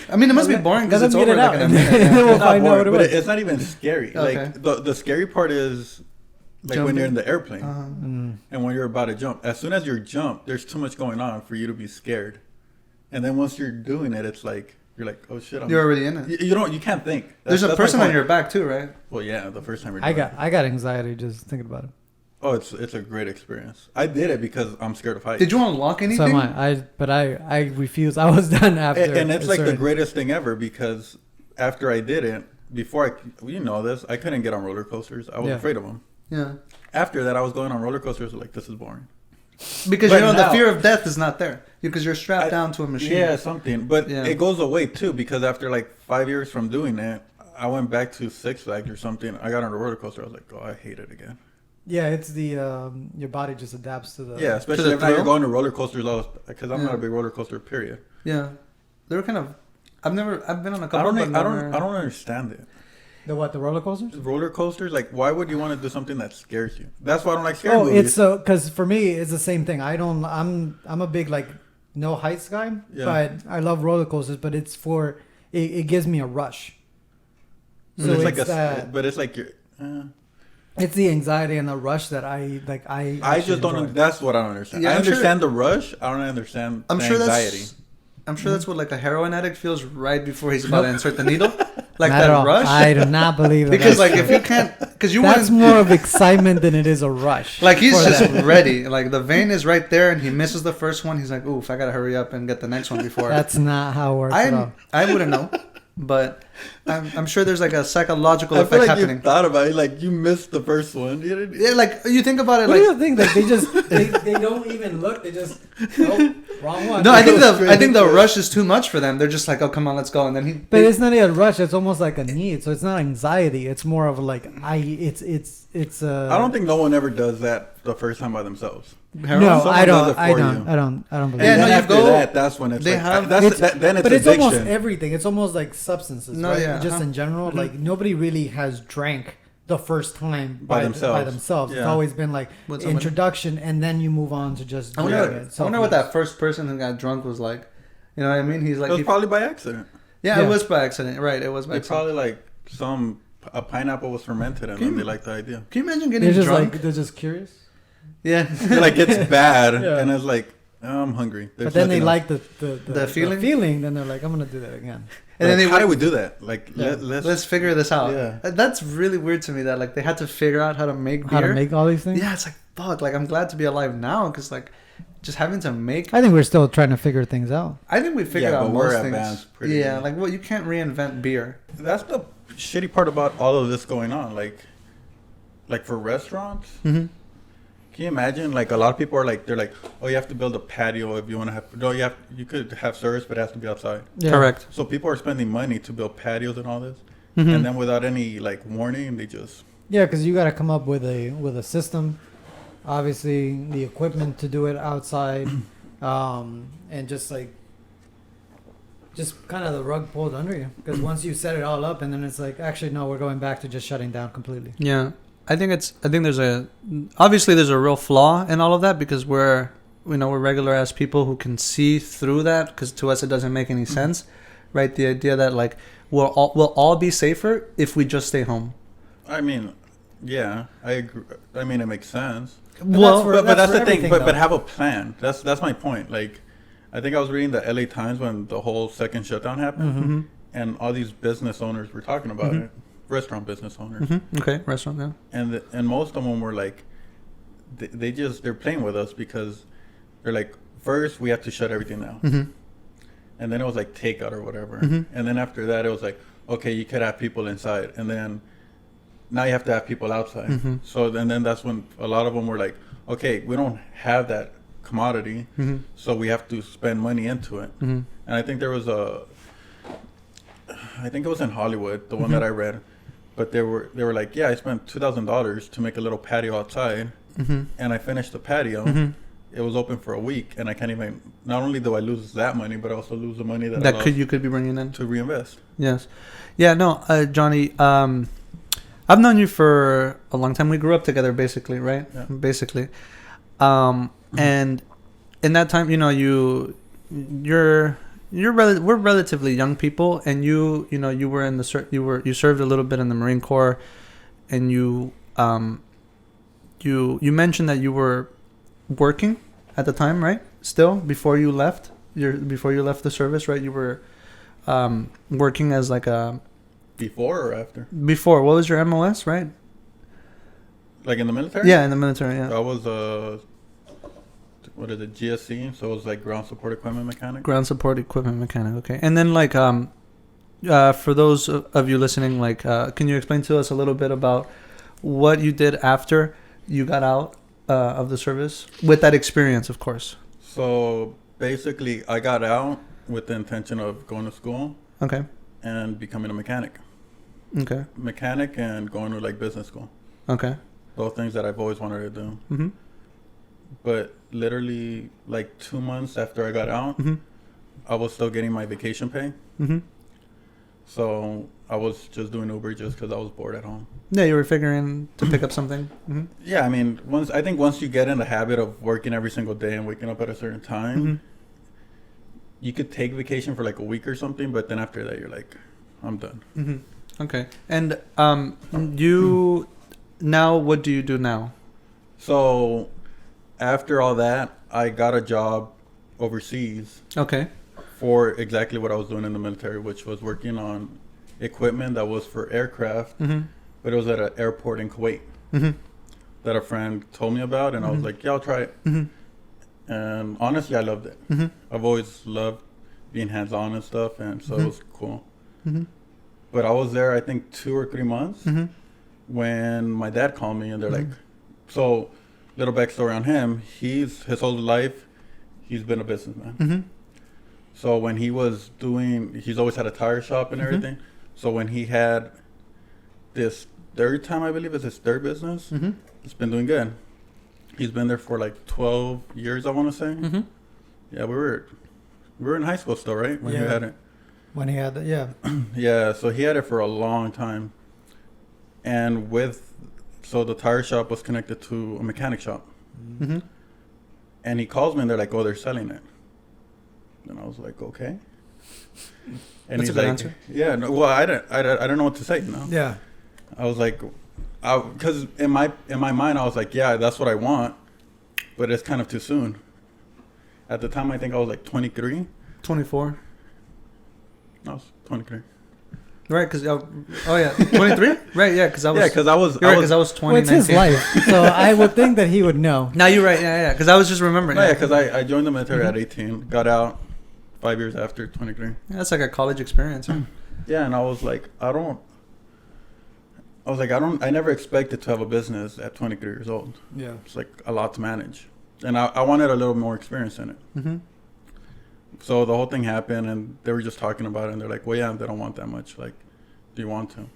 S3: I mean, it must be boring because
S1: Let
S3: it's
S1: them get
S3: over
S1: it
S3: like in
S1: out.
S3: a minute.
S1: Then
S3: Yeah.
S1: we'll
S2: It's not
S1: find out
S2: boring,
S1: what it
S2: but
S1: was.
S2: it's not even scary.
S3: Okay.
S2: Like the scary part is like when you're in the airplane
S3: Uh-huh.
S2: and when you're about to jump. As soon as you jump, there's too much going on for you to be scared. And then once you're doing it, it's like You're like, oh shit,
S3: You're already in it.
S2: You can't think.
S3: There's a person on your back too, right?
S2: Well, yeah, the first time
S1: I got anxiety just thinking about it.
S2: Oh, it's a great experience. I did it because I'm scared of heights.
S3: Did you unlock anything?
S1: So am I. I refused. I was done after.
S2: And it's like the greatest thing ever because after I did it, before you know this, I couldn't get on roller coasters. I was afraid of them.
S3: Yeah.
S2: After that, I was going on roller coasters like, this is boring.
S3: Because the fear of death is not there. Because you're strapped down to a machine.
S2: Yeah, something. But it goes away too because after like 5 years from doing it, I went back to Six Flags or something. I got on a roller coaster. I was like, oh, I hate it again.
S1: Yeah, it's the your body just adapts to the.
S2: Yeah, especially if now you're going to roller coasters, because I'm not a big roller coaster. Period.
S3: Yeah, they were kind of. I've been on a couple.
S2: I don't understand it.
S1: The roller coasters?
S2: Roller coasters, like why would you want to do something that scares you? That's why I don't like scary movies.
S1: It's so because for me it's the same thing. I'm a big like no heights guy, but I love roller coasters. But it's for it gives me a rush.
S2: So it's like you're.
S1: It's the anxiety and the rush that I like.
S2: I just don't. That's what I don't understand. I understand the rush. I don't understand the anxiety.
S3: I'm sure that's what like a heroin addict feels right before he's about to insert the needle, like
S1: Not
S3: that rush.
S1: I do not believe it.
S3: Because like if you can't, because you
S1: that's more of excitement than it is a rush.
S3: Like he's just ready. Like the vein is right there, and he misses the first one. He's like, "Oof, I gotta hurry up and get the next one before."
S1: That's not how it works.
S3: I wouldn't know. But I'm sure there's like a psychological effect
S2: I feel like
S3: happening.
S2: You thought about it, like you missed the first one.
S3: Yeah, like you think about it.
S1: What
S3: like,
S1: do you think? Like they don't even look. They just wrong one.
S3: No, I think the rush is too much for them. They're just like, oh come on, let's go, and then
S1: But it's not a rush. It's almost like a need. So it's not anxiety. It's more of like it's.
S2: I don't think no one ever does that the first time by themselves.
S1: No, I don't believe.
S3: Yeah,
S1: that.
S3: no,
S2: after that's when it's
S3: they
S2: like,
S3: have.
S2: then it's
S1: but it's
S2: addiction.
S1: almost everything. It's almost like substances,
S3: No,
S1: right?
S3: yeah,
S1: Just in general, like nobody really has drank the first time by themselves.
S2: Yeah.
S1: It's always been like introduction, and then you move on to just.
S3: I wonder what that first person who got drunk was like. You know what I mean? He's like,
S2: it was probably by accident.
S3: Yeah, it was by accident. Right, it was by accident.
S2: Probably like a pineapple was fermented and then they liked the idea.
S3: Can you imagine getting drunk?
S1: They're just curious.
S3: Yeah.
S2: Like it's bad and it's like, oh, I'm hungry.
S1: But then they like the
S3: feeling.
S1: Then they're like, I'm gonna do that again.
S2: And then how do we do that? Like
S3: let's figure this out. Yeah. That's really weird to me that like they had to figure out how to make beer.
S1: How to make all these things.
S3: Yeah, it's like fuck. Like I'm glad to be alive now because like just having to make.
S1: I think we're still trying to figure things out.
S3: I think we figured out most things.
S2: Yeah,
S3: like you can't reinvent beer.
S2: That's the shitty part about all of this going on. Like for restaurants.
S3: Mm-hmm.
S2: Can you imagine? Like a lot of people are like, they're like, oh, you have to build a patio if you want to have. No, you could have service, but it has to be outside.
S1: Yeah.
S3: Correct.
S2: So people are spending money to build patios and all this,
S3: mm-hmm.
S2: and then without any like warning, they just.
S1: Yeah, because you got to come up with a system. Obviously, the equipment to do it outside, and just kind of the rug pulled under you. Because once you set it all up, and then it's like, actually, no, we're going back to just shutting down completely.
S3: Yeah. I think there's a real flaw in all of that because we're regular ass people who can see through that because to us it doesn't make any sense, right? The idea that like we'll all be safer if we just stay home.
S2: I mean, yeah, I agree. I mean, it makes sense.
S1: But
S2: that's the thing. But have a plan. That's my point. Like, I think I was reading the LA Times when the whole second shutdown happened,
S3: mm-hmm.
S2: and all these business owners were talking about
S3: mm-hmm.
S2: it. Restaurant business owners.
S3: Mm-hmm. Okay, restaurant, yeah.
S2: And most of them were like, they're playing with us because they're like, first we have to shut everything down,
S3: mm-hmm.
S2: and then it was like takeout or whatever,
S3: mm-hmm.
S2: and then after that it was like, okay, you could have people inside, and then now you have to have people outside.
S3: Mm-hmm.
S2: So and then that's when a lot of them were like, okay, we don't have that commodity,
S3: mm-hmm.
S2: so we have to spend money into it.
S3: Mm-hmm.
S2: And I think there was I think it was in Hollywood, the one
S3: mm-hmm.
S2: that I read. But they were like, yeah, I spent $2,000 to make a little patio outside,
S3: mm-hmm.
S2: and I finished the patio.
S3: Mm-hmm.
S2: It was open for a week, and I can't even. Not only do I lose that money, but I also lose the money that
S3: you could be bringing in
S2: to reinvest.
S3: Yes, yeah, no, Johnny. I've known you for a long time. We grew up together, basically, right?
S2: Yeah.
S3: Basically, and in that time, we're relatively young people, and you were in you served a little bit in the Marine Corps, and you mentioned that you were working at the time, right? Still before you left the service, right? You were working as like a
S2: Before or after?
S3: before? What was your MOS, right?
S2: Like in the military?
S3: Yeah, in the military. Yeah,
S2: I was what is it, GSC? So it was like ground support equipment mechanic.
S3: ground support equipment mechanic. Okay, and then like for those of you listening, like can you explain to us a little bit about what you did after you got out of the service with that experience, of course?
S2: So basically, I got out with the intention of going to school
S3: Okay.
S2: and becoming a mechanic.
S3: Okay.
S2: Mechanic and going to like business school.
S3: Okay.
S2: Both things that I've always wanted to do.
S3: Mm-hmm.
S2: But literally like 2 months after I got out,
S3: Mm-hmm.
S2: I was still getting my vacation pay.
S3: Mm-hmm.
S2: So I was just doing Uber just because I was bored at home.
S3: Yeah, you were figuring to pick up something. Mm-hmm.
S2: Yeah, I mean, once you get in the habit of working every single day and waking up at a certain time,
S3: Mm-hmm.
S2: you could take vacation for like a week or something, but then after that, you're like, I'm done.
S3: Mm-hmm. Okay. And you now, what do you do now?
S2: So after all that, I got a job overseas
S3: Okay.
S2: for exactly what I was doing in the military, which was working on equipment that was for aircraft,
S3: Mm-hmm.
S2: but it was at an airport in Kuwait
S3: Mm-hmm.
S2: that a friend told me about, and I was
S3: Mhm.
S2: like, yeah, I'll try it.
S3: Mm-hmm.
S2: And honestly, I loved it.
S3: Mm-hmm.
S2: I've always loved being hands-on and stuff, and so
S3: Mhm.
S2: it was cool.
S3: Mm-hmm.
S2: But I was there, I think, 2 or 3 months
S3: Mm-hmm.
S2: when my dad called me, and they're
S3: Mhm.
S2: like, so little backstory on him, his whole life, he's been a businessman.
S3: Mm-hmm.
S2: So when he's always had a tire shop and
S3: Mhm.
S2: everything. So when he had this third time, I believe it's his third business,
S3: Mm-hmm.
S2: it's been doing good. He's been there for like 12 years, I want to say.
S3: Mm-hmm.
S2: Yeah, we were in high school still, right? When you
S1: Yeah.
S2: had it.
S1: When he had that, yeah.
S2: Yeah, so he had it for a long time. And so the tire shop was connected to a mechanic shop.
S3: Mm-hmm.
S2: And he calls me and they're like, oh, they're selling it. And I was like, okay. And
S3: That's
S2: he's
S3: a good
S2: like,
S3: answer.
S2: yeah, no, well, I don't know what to say, you know?
S1: Yeah.
S2: I was like, because in my mind, I was like, yeah, that's what I want, but it's kind of too soon. At the time, I think I was like 23.
S3: 24.
S2: I was 23.
S3: Right, because oh yeah, 23. Right, yeah, because I was.
S2: Yeah, because I was.
S3: You're right, because I was 20.
S1: Well, it's his
S3: 19.
S1: life, so I would think that he would know.
S3: No, you're right. Yeah, because I was just remembering.
S2: No, yeah, because I joined the military
S3: Mhm.
S2: at 18, got out 5 years after 23.
S3: Yeah, that's like a college experience. Huh?
S2: Yeah, and I was like, I never expected to have a business at 23 years old.
S1: Yeah.
S2: It's like a lot to manage. And I wanted a little more experience in it.
S3: Mm-hmm.
S2: So the whole thing happened, and they were just talking about it, and they're like, well, yeah, they don't want that much. Like, do you want to?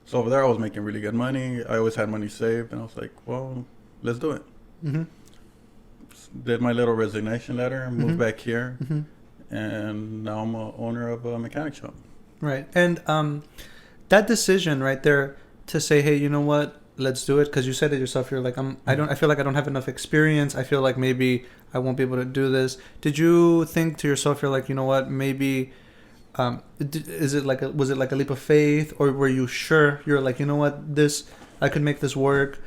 S2: So over there, I was making really good money. I always had money saved, and I was like, well, let's do it.
S3: Mm-hmm.
S2: Did my little resignation letter, moved
S3: Mhm.
S2: back here,
S3: Mm-hmm.
S2: and now I'm a owner of a mechanic shop.
S3: Right, and that decision right there to say, hey, you know what? Let's do it, because you said it yourself. You're like, I feel like I don't have enough experience. I feel like maybe I won't be able to do this. Did you think to yourself, you're like, you know what? Maybe, was it like a leap of faith, or were you sure? You're like, you know what? I could make this work.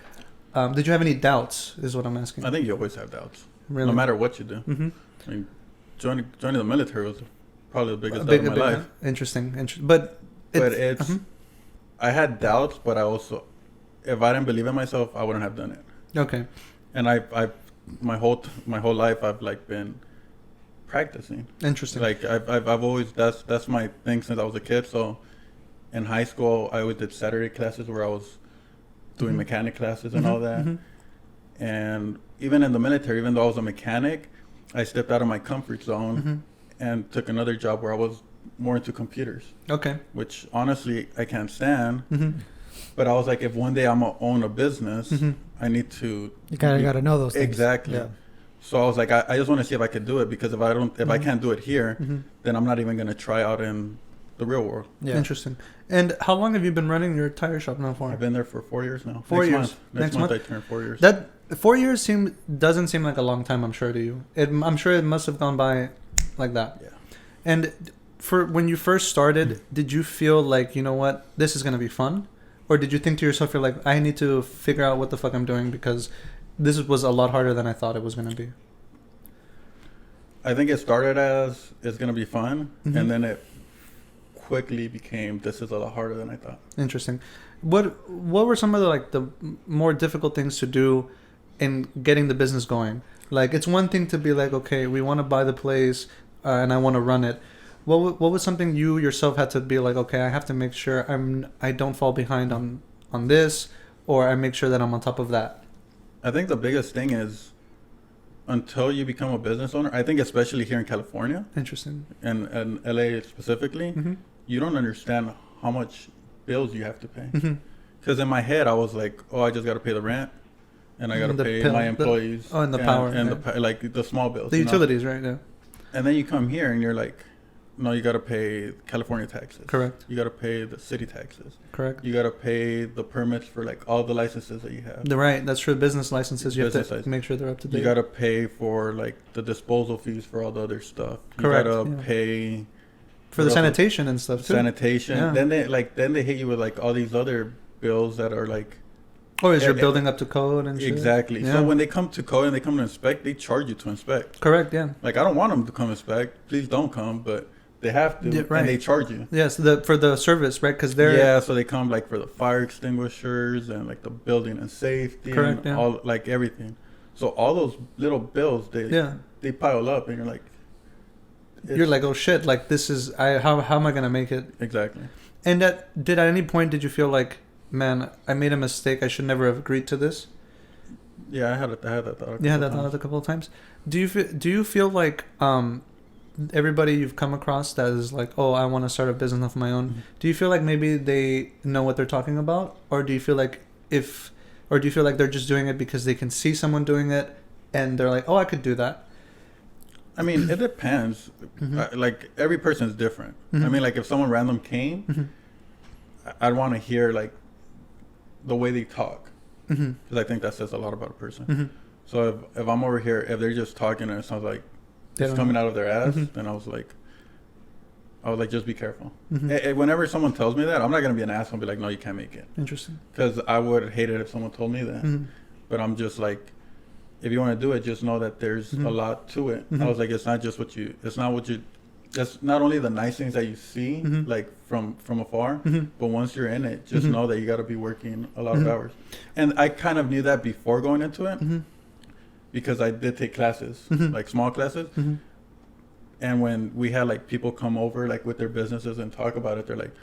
S3: Did you have any doubts? Is what I'm asking.
S2: I think you always have doubts,
S3: Really?
S2: no matter what you do.
S3: Mm-hmm.
S2: I mean, joining the military was probably the biggest doubt of my life.
S3: Interesting. But
S2: it's,
S3: uh-huh.
S2: I had doubts, but I also, if I didn't believe in myself, I wouldn't have done it.
S3: Okay.
S2: And my whole life, I've like been practicing.
S3: Interesting.
S2: Like I've always, that's my thing since I was a kid. So in high school, I always did Saturday classes where I was doing
S3: Mhm.
S2: mechanic classes and
S3: Mhm,
S2: all that.
S3: mhm.
S2: And even in the military, even though I was a mechanic, I stepped out of my comfort zone
S3: Mhm.
S2: and took another job where I was more into computers,
S3: Okay.
S2: which honestly I can't stand.
S3: Mm-hmm.
S2: But I was like, if one day I'm gonna own a business,
S3: Mhm.
S2: I need to.
S1: You kind of got to know those things.
S2: Exactly.
S1: Yeah.
S2: So I was like, I just want to see if I could do it, because if I
S3: Mhm.
S2: can't do it here,
S3: Mhm.
S2: then I'm not even gonna try out in the real world.
S1: Yeah.
S3: Interesting. And how long have you been running your tire shop now for?
S2: I've been there for 4 years now.
S3: 4
S2: Next
S3: years.
S2: month.
S3: Next
S2: Next month I
S3: month?
S2: turn 4 years.
S3: That 4 years doesn't seem like a long time. I'm sure to you. I'm sure it must have gone by like that.
S2: Yeah.
S3: And for when you first started, did you feel like, you know what, this is gonna be fun, or did you think to yourself, you're like, I need to figure out what the fuck I'm doing, because this was a lot harder than I thought it was gonna be?
S2: I think it started as it's gonna be fun,
S3: Mhm.
S2: and then it quickly became, this is a lot harder than I thought.
S3: Interesting. What were some of the more difficult things to do in getting the business going? Like, it's one thing to be like, okay, we want to buy the place and I want to run it. What was something you yourself had to be like, okay, I have to make sure I don't fall behind on this, or I make sure that I'm on top of that?
S2: I think the biggest thing is, until you become a business owner, I think especially here in California.
S3: Interesting.
S2: And LA specifically,
S3: Mm-hmm.
S2: you don't understand how much bills you have to pay.
S3: Mm-hmm.
S2: Because in my head, I was like, oh, I just got to pay the rent, and I got to pay my employees.
S3: And the power.
S2: And like the small bills.
S3: The utilities, right? Yeah.
S2: And then you come here and you're like, no, you got to pay California taxes.
S3: Correct.
S2: You got to pay the city taxes.
S3: Correct.
S2: You got to pay the permits for like all the licenses that you have.
S3: Right. That's true. Business licenses. You
S2: Business
S3: have to make sure they're up to date.
S2: You got to pay for like the disposal fees for all the other stuff.
S3: Correct.
S2: You got to pay
S3: for the sanitation and stuff too.
S2: Sanitation.
S3: Yeah.
S2: Then they hit you with like all these other bills that are like,
S3: or as you're building up to code and shit.
S2: Exactly.
S3: Yeah.
S2: So when they come to code and they come to inspect, they charge you to inspect.
S3: Correct. Yeah.
S2: Like, I don't want them to come inspect. Please don't come, but they have to,
S3: Yeah, right.
S2: and they charge you.
S3: Yes, for the service, right? Because they're
S2: So they come like for the fire extinguishers and like the building and safety.
S3: Correct,
S2: And
S3: yeah.
S2: all like everything. So all those little bills, they pile up, and you're like,
S3: you're like, oh shit, like this is how am I gonna make it?
S2: Exactly.
S3: And at any point did you feel like, man, I made a mistake, I should never have agreed to this?
S2: Yeah, I had that thought.
S3: You had that thought a couple of times. Do you feel like everybody you've come across that is like, oh, I want to start a business of my own, do you feel like maybe they know what they're talking about, or do you feel like they're just doing it because they can see someone doing it and they're like, oh, I could do that?
S2: I mean, it depends.
S3: Mm-hmm.
S2: Like, every person is different.
S3: Mm-hmm.
S2: I mean, like, if someone random came,
S3: Mm-hmm.
S2: I'd want to hear like the way they talk,
S3: Mm-hmm.
S2: because I think that says a lot about a person.
S3: Mm-hmm.
S2: So if I'm over here, if they're just talking and it sounds like
S3: They
S2: it's
S3: don't
S2: coming
S3: know.
S2: out of their ass,
S3: Mhm.
S2: then I was like, just be careful.
S3: Mhm.
S2: Whenever someone tells me that, I'm not gonna be an asshole and be like, no, you can't make it,
S3: Interesting.
S2: because I would hate it if someone told me that.
S3: Mhm.
S2: But I'm just like, if you want to do it, just know that there's
S3: Mhm.
S2: a lot to it.
S3: Mhm.
S2: I was like, it's not that's not only the nice things that you see,
S3: Mhm.
S2: like from afar,
S3: Mhm.
S2: but once you're in it, just
S3: Mhm.
S2: know that you got to be working a lot of
S3: Mhm.
S2: hours. And I kind of knew that before going into it,
S3: Mhm.
S2: because I did take classes,
S3: Mhm.
S2: like small classes.
S3: Mhm.
S2: And when we had like people come over like with their businesses and talk about it, they're like,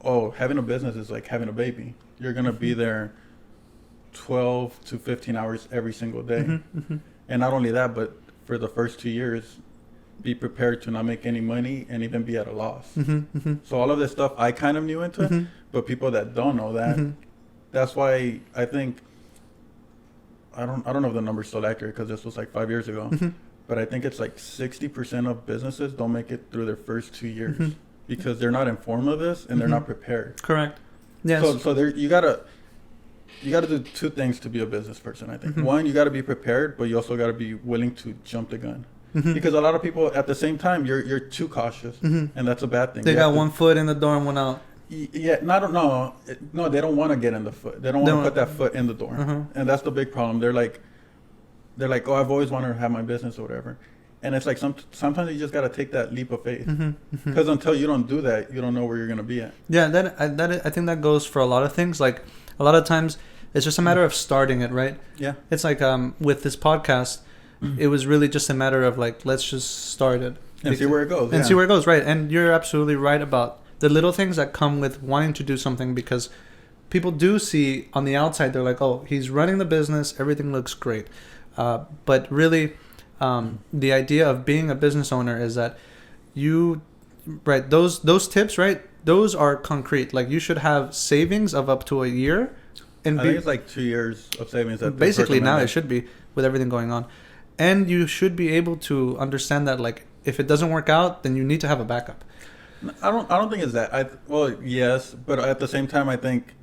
S2: oh, having a business is like having a baby. You're going to be there 12 to 15 hours every single day.
S3: Mhm. Mhm.
S2: And not only that, but for the first 2 years, be prepared to not make any money and even be at a loss.
S3: Mhm. Mhm.
S2: So all of this stuff I kind of knew into it,
S3: Mhm.
S2: but people that don't know that,
S3: Mhm.
S2: that's why I think, I don't know if the number's still accurate, because this was like 5 years ago,
S3: Mhm.
S2: but I think it's like 60% of businesses don't make it through their first 2 years
S3: Mhm.
S2: because they're not informed of this and they're
S3: Mhm.
S2: not prepared.
S3: Correct. Yes.
S2: So there, you gotta do two things to be a business person, I think.
S3: Mhm.
S2: One, you gotta be prepared, but you also gotta be willing to jump the gun.
S3: Mhm.
S2: Because a lot of people at the same time, you're too cautious,
S3: Mhm.
S2: and that's a bad thing.
S3: They
S2: You
S3: got
S2: have to-
S3: one foot in the door and one out.
S2: Yeah, no, they don't want to get in the foot. They don't want to put that foot in the door,
S3: Uh-huh.
S2: and that's the big problem. They're like, oh, I've always wanted to have my business or whatever, and it's like sometimes you just gotta take that leap of faith,
S3: Mhm. Mhm.
S2: because until you don't do that, you don't know where you're gonna be at.
S3: Yeah, I think that goes for a lot of things. Like a lot of times, it's just a matter of starting it, right?
S2: Yeah,
S3: It's like with this podcast, it was really just a matter of like, let's just start it
S2: and see where it goes.
S3: and
S2: yeah.
S3: see where it goes, right? And you're absolutely right about the little things that come with wanting to do something, because people do see on the outside, they're like, oh, he's running the business, everything looks great, but really, the idea of being a business owner is that right, those tips, right? Those are concrete. Like, you should have savings of up to a year, and
S2: I think it's like 2 years of savings. That they
S3: basically now
S2: recommend.
S3: it should be, with everything going on, and you should be able to understand that, like, if it doesn't work out, then you need to have a backup.
S2: I don't think it's that. Well, yes, but at the same time, I think,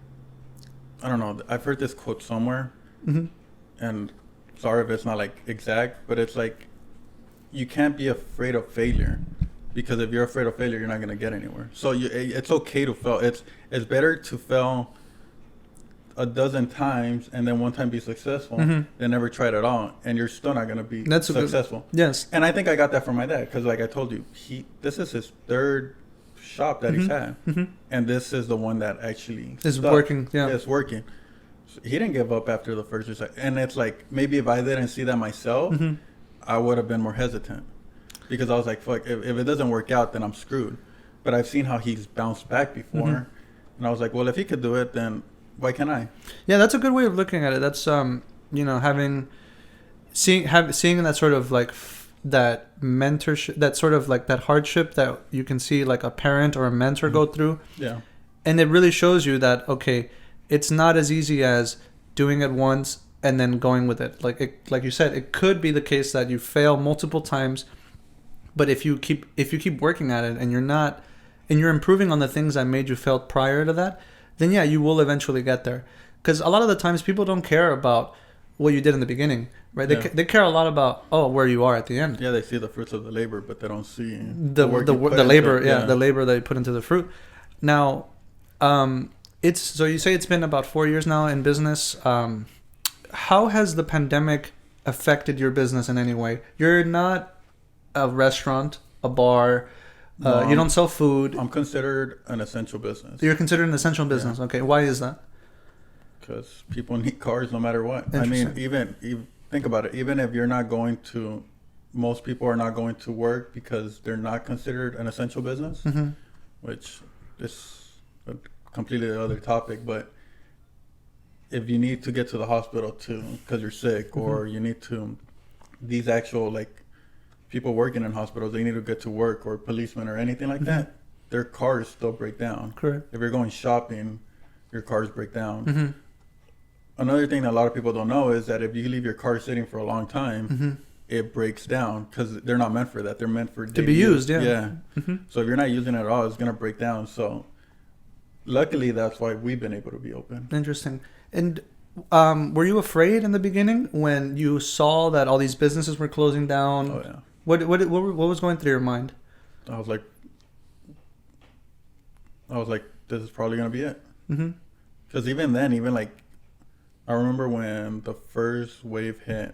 S2: I don't know. I've heard this quote somewhere,
S3: Mm-hmm.
S2: and sorry if it's not like exact, but it's like, you can't be afraid of failure, because if you're afraid of failure, you're not gonna get anywhere. So it's okay to fail. It's better to fail a dozen times and then one time be successful
S3: Mhm.
S2: than never try it at all, and you're still not gonna be
S3: That's a good-
S2: successful.
S3: Yes.
S2: And I think I got that from my dad, because like I told you, this is his third shop that he's had, and this is the one that actually
S3: It's
S2: stuck.
S3: working. Yeah.
S2: It's working. So he didn't give up after the first or second, and it's like maybe if I didn't see that myself, I would have been more hesitant because I was like, fuck, if it doesn't work out, then I'm screwed. But I've seen how he's bounced back before, and I was like, well, if he could do it, then why can't I?
S3: Yeah, that's a good way of looking at it. That's seeing that sort of like that mentorship, that sort of like that hardship that you can see like a parent or a mentor go through.
S2: Yeah.
S3: And it really shows you that, okay, it's not as easy as doing it once and then going with it. Like you said, it could be the case that you fail multiple times, but if you keep working at it and you're improving on the things that made you fail prior to that, then yeah, you will eventually get there. Because a lot of the times people don't care about what you did in the beginning, right?
S2: Yeah.
S3: They care a lot about where you are at the end.
S2: Yeah, they see the fruits of the labor, but they don't see
S3: the labor they put into the fruit. Now, it's so you say it's been about 4 years now in business. How has the pandemic affected your business in any way? You're not a restaurant, a bar.
S2: No,
S3: you don't sell food.
S2: I'm considered an essential business.
S3: You're considered an essential business.
S2: Yeah.
S3: Okay, why is that?
S2: Because people need cars no matter what. I mean, even think about it. Even if you're not going to, most people are not going to work because they're not considered an essential business, which is a completely other topic. But if you need to get to the hospital because you're sick, or you need to, these actual like people working in hospitals, they need to get to work, or policemen or anything like that, their cars still break down.
S3: Correct.
S2: If you're going shopping, your cars break down. Another thing that a lot of people don't know is that if you leave your car sitting for a long time, it breaks down because they're not meant for that. They're meant for
S3: to be used. Yeah.
S2: Yeah. So if you're not using it at all, it's gonna break down. So luckily, that's why we've been able to be open.
S3: Interesting. And were you afraid in the beginning when you saw that all these businesses were closing down?
S2: Oh yeah.
S3: What was going through your mind?
S2: I was like, this is probably gonna be it. Because even then, I remember when the first wave hit,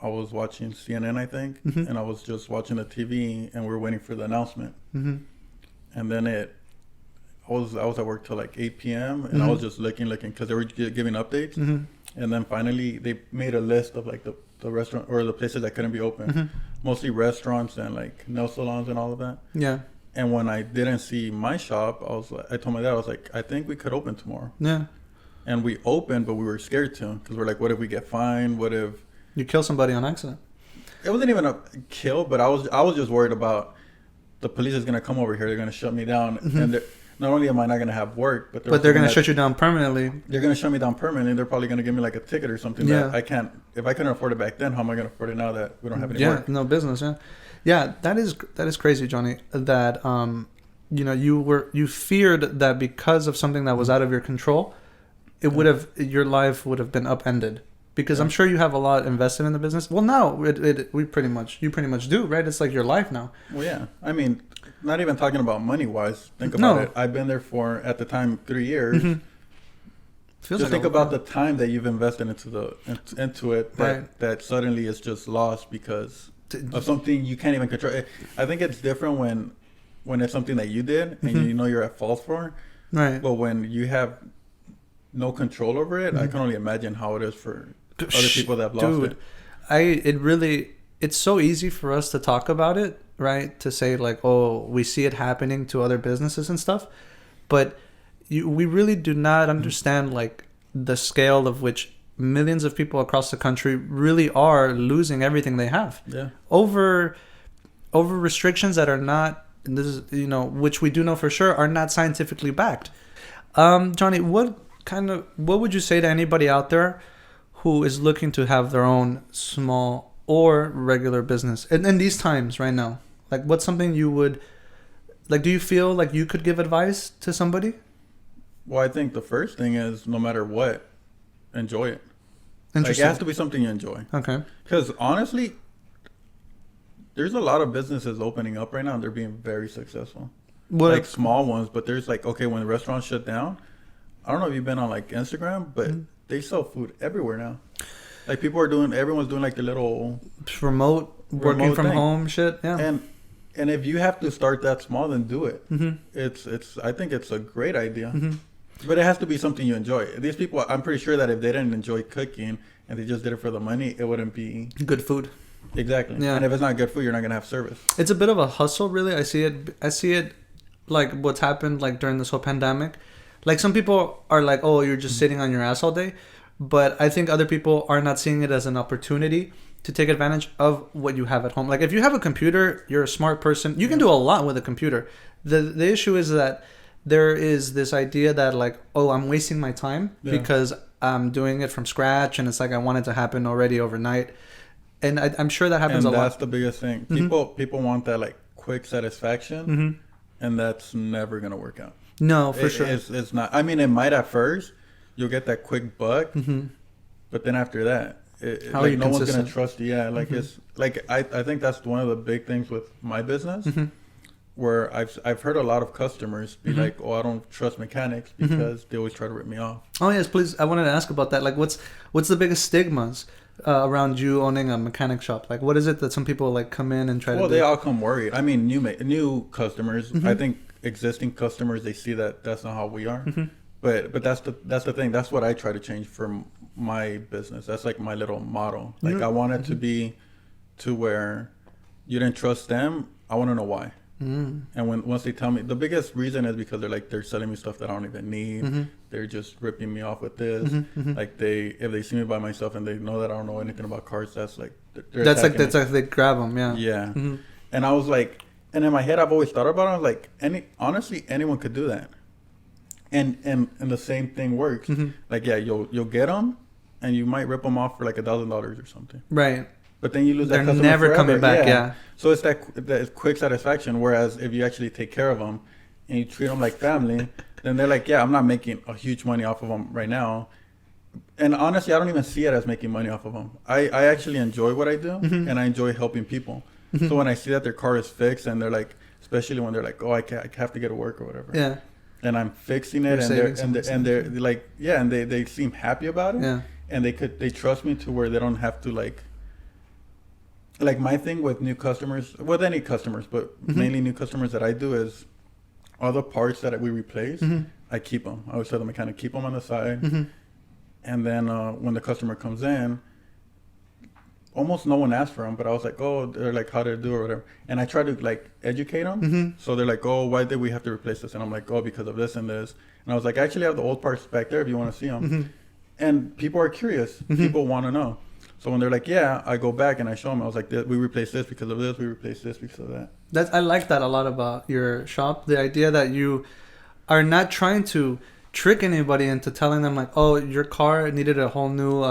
S2: I was watching CNN, I think, and I was just watching the TV, and we were waiting for the announcement. And then I was at work till like 8 p.m. and I was just looking, because they were giving updates. And then finally, they made a list of like the restaurant or the places that couldn't be open, mostly restaurants and like nail salons and all of that.
S3: Yeah.
S2: And when I didn't see my shop, I told my dad, I was like, I think we could open tomorrow.
S3: Yeah.
S2: And we opened, but we were scared to, because we're like, what if we get fined? What if
S3: you kill somebody on accident?
S2: It wasn't even a kill, but I was just worried about the police is gonna come over here. They're gonna shut me down, and not only am I not gonna have work, but they're
S3: gonna shut you down permanently.
S2: They're gonna shut me down permanently. They're probably gonna give me like a ticket or something.
S3: Yeah.
S2: That I can't. If I couldn't afford it back then, how am I gonna afford it now that we don't have any work?
S3: No business. Yeah. That is crazy, Johnny. That you feared that because of something that was out of your control, your life would have been upended. Because I'm sure you have a lot invested in the business. Well, now you pretty much do, right? It's like your life now.
S2: Well, yeah. I mean, not even talking about money wise. Think about it. I've been there for, at the time, 3 years. Just think about the time that you've invested into it. That suddenly is just lost because of something you can't even control. I think it's different when it's something that you did and you know you're at fault for. Right. But when you have no control over it, I can only imagine how it is for other people that have lost it. It's so easy for us to talk about it, right? To say like, oh, we see it happening to other businesses and stuff, but we really do not understand like the scale of which millions of people across the country really are losing everything they have. Yeah. Over restrictions that are not, and this is, which we do know for sure are not scientifically backed. Johnny, what would you say to anybody out there who is looking to have their own small or regular business in these times right now? Like, what's something you would, like, do you feel like you could give advice to somebody? Well, I think the first thing is, no matter what, enjoy it. Like, it has to be something you enjoy. Okay. Because honestly, there's a lot of businesses opening up right now and they're being very successful. Like small ones, but there's like, okay, when the restaurants shut down, I don't know if you've been on like Instagram, but they sell food everywhere now. Like everyone's doing like the little
S3: remote working from home shit. Yeah.
S2: And And if you have to start that small, then do it.
S3: Mm-hmm.
S2: I think it's a great idea.
S3: Mm-hmm.
S2: But it has to be something you enjoy. These people, I'm pretty sure that if they didn't enjoy cooking and they just did it for the money, it wouldn't be
S3: good food.
S2: Exactly.
S3: Yeah.
S2: And if it's not good food, you're not gonna have service.
S3: It's a bit of a hustle, really. I see it like what's happened like during this whole pandemic. Like some people are like, oh, you're just sitting on your ass all day. But I think other people are not seeing it as an opportunity to take advantage of what you have at home. Like if you have a computer, you're a smart person. You can do a lot with a computer. The issue is that there is this idea that like, oh, I'm wasting my time because I'm doing it from scratch, and it's like I want it to happen already overnight. And I'm sure that happens a lot.
S2: And that's the biggest thing. People want that like quick satisfaction, and that's never gonna work out.
S3: No, for sure.
S2: It's not. I mean, it might at first. You'll get that quick buck, but then after that,
S3: How are you
S2: no one's
S3: consistent?
S2: gonna trust you. Yeah, like it's like I think that's one of the big things with my business, where I've heard a lot of customers be like, "Oh, I don't trust mechanics because they always try to rip me off."
S3: Oh yes, please. I wanted to ask about that. Like, what's the biggest stigmas around you owning a mechanic shop? Like, what is it that some people like come in and try to?
S2: Well,
S3: do?
S2: they all come worried. I mean, new customers. I think existing customers, they see that that's not how we are. But that's the thing. That's what I try to change for my business. That's like my little motto. Like I want it to be to where you didn't trust them. I want to know why. And once they tell me, the biggest reason is because they're selling me stuff that I don't even need. They're just ripping me off with this. Like if they see me by myself and they know that I don't know anything about cars, that's like
S3: that's like they grab them. Yeah.
S2: Yeah. And I was like, and in my head I've always thought about it. I was like, honestly anyone could do that. And the same thing works. Like you'll get them, and you might rip them off for like $1,000 or something.
S3: Right.
S2: But then you lose that
S3: They're
S2: customer
S3: never
S2: forever.
S3: coming back. Yeah.
S2: So it's that quick satisfaction. Whereas if you actually take care of them and you treat them like family, then they're like, yeah, I'm not making a huge money off of them right now. And honestly, I don't even see it as making money off of them. I actually enjoy what I do, and I enjoy helping people. So when I see that their car is fixed, and they're like, especially when they're like, oh, I have to get to work or whatever.
S3: Yeah.
S2: And I'm fixing it, and they're like, yeah, and they seem happy about it.
S3: Yeah.
S2: And they trust me to where they don't have to like my thing with new customers, with any customers, but mainly new customers that I do is all the parts that we replace, I keep them. I always tell the mechanic, keep them on the side. And then when the customer comes in, almost no one asks for them, but I was like, oh, they're like, how to do or whatever. And I try to like educate them. So they're like, oh, why did we have to replace this? And I'm like, oh, because of this and this. And I was like, I actually have the old parts back there if you want to see them. And people are curious. People want to know. So when they're like, yeah, I go back and I show them. I was like, we replaced this because of this. We replaced this because of that.
S3: I like that a lot about your shop. The idea that you are not trying to trick anybody into telling them like, oh, your car needed a whole new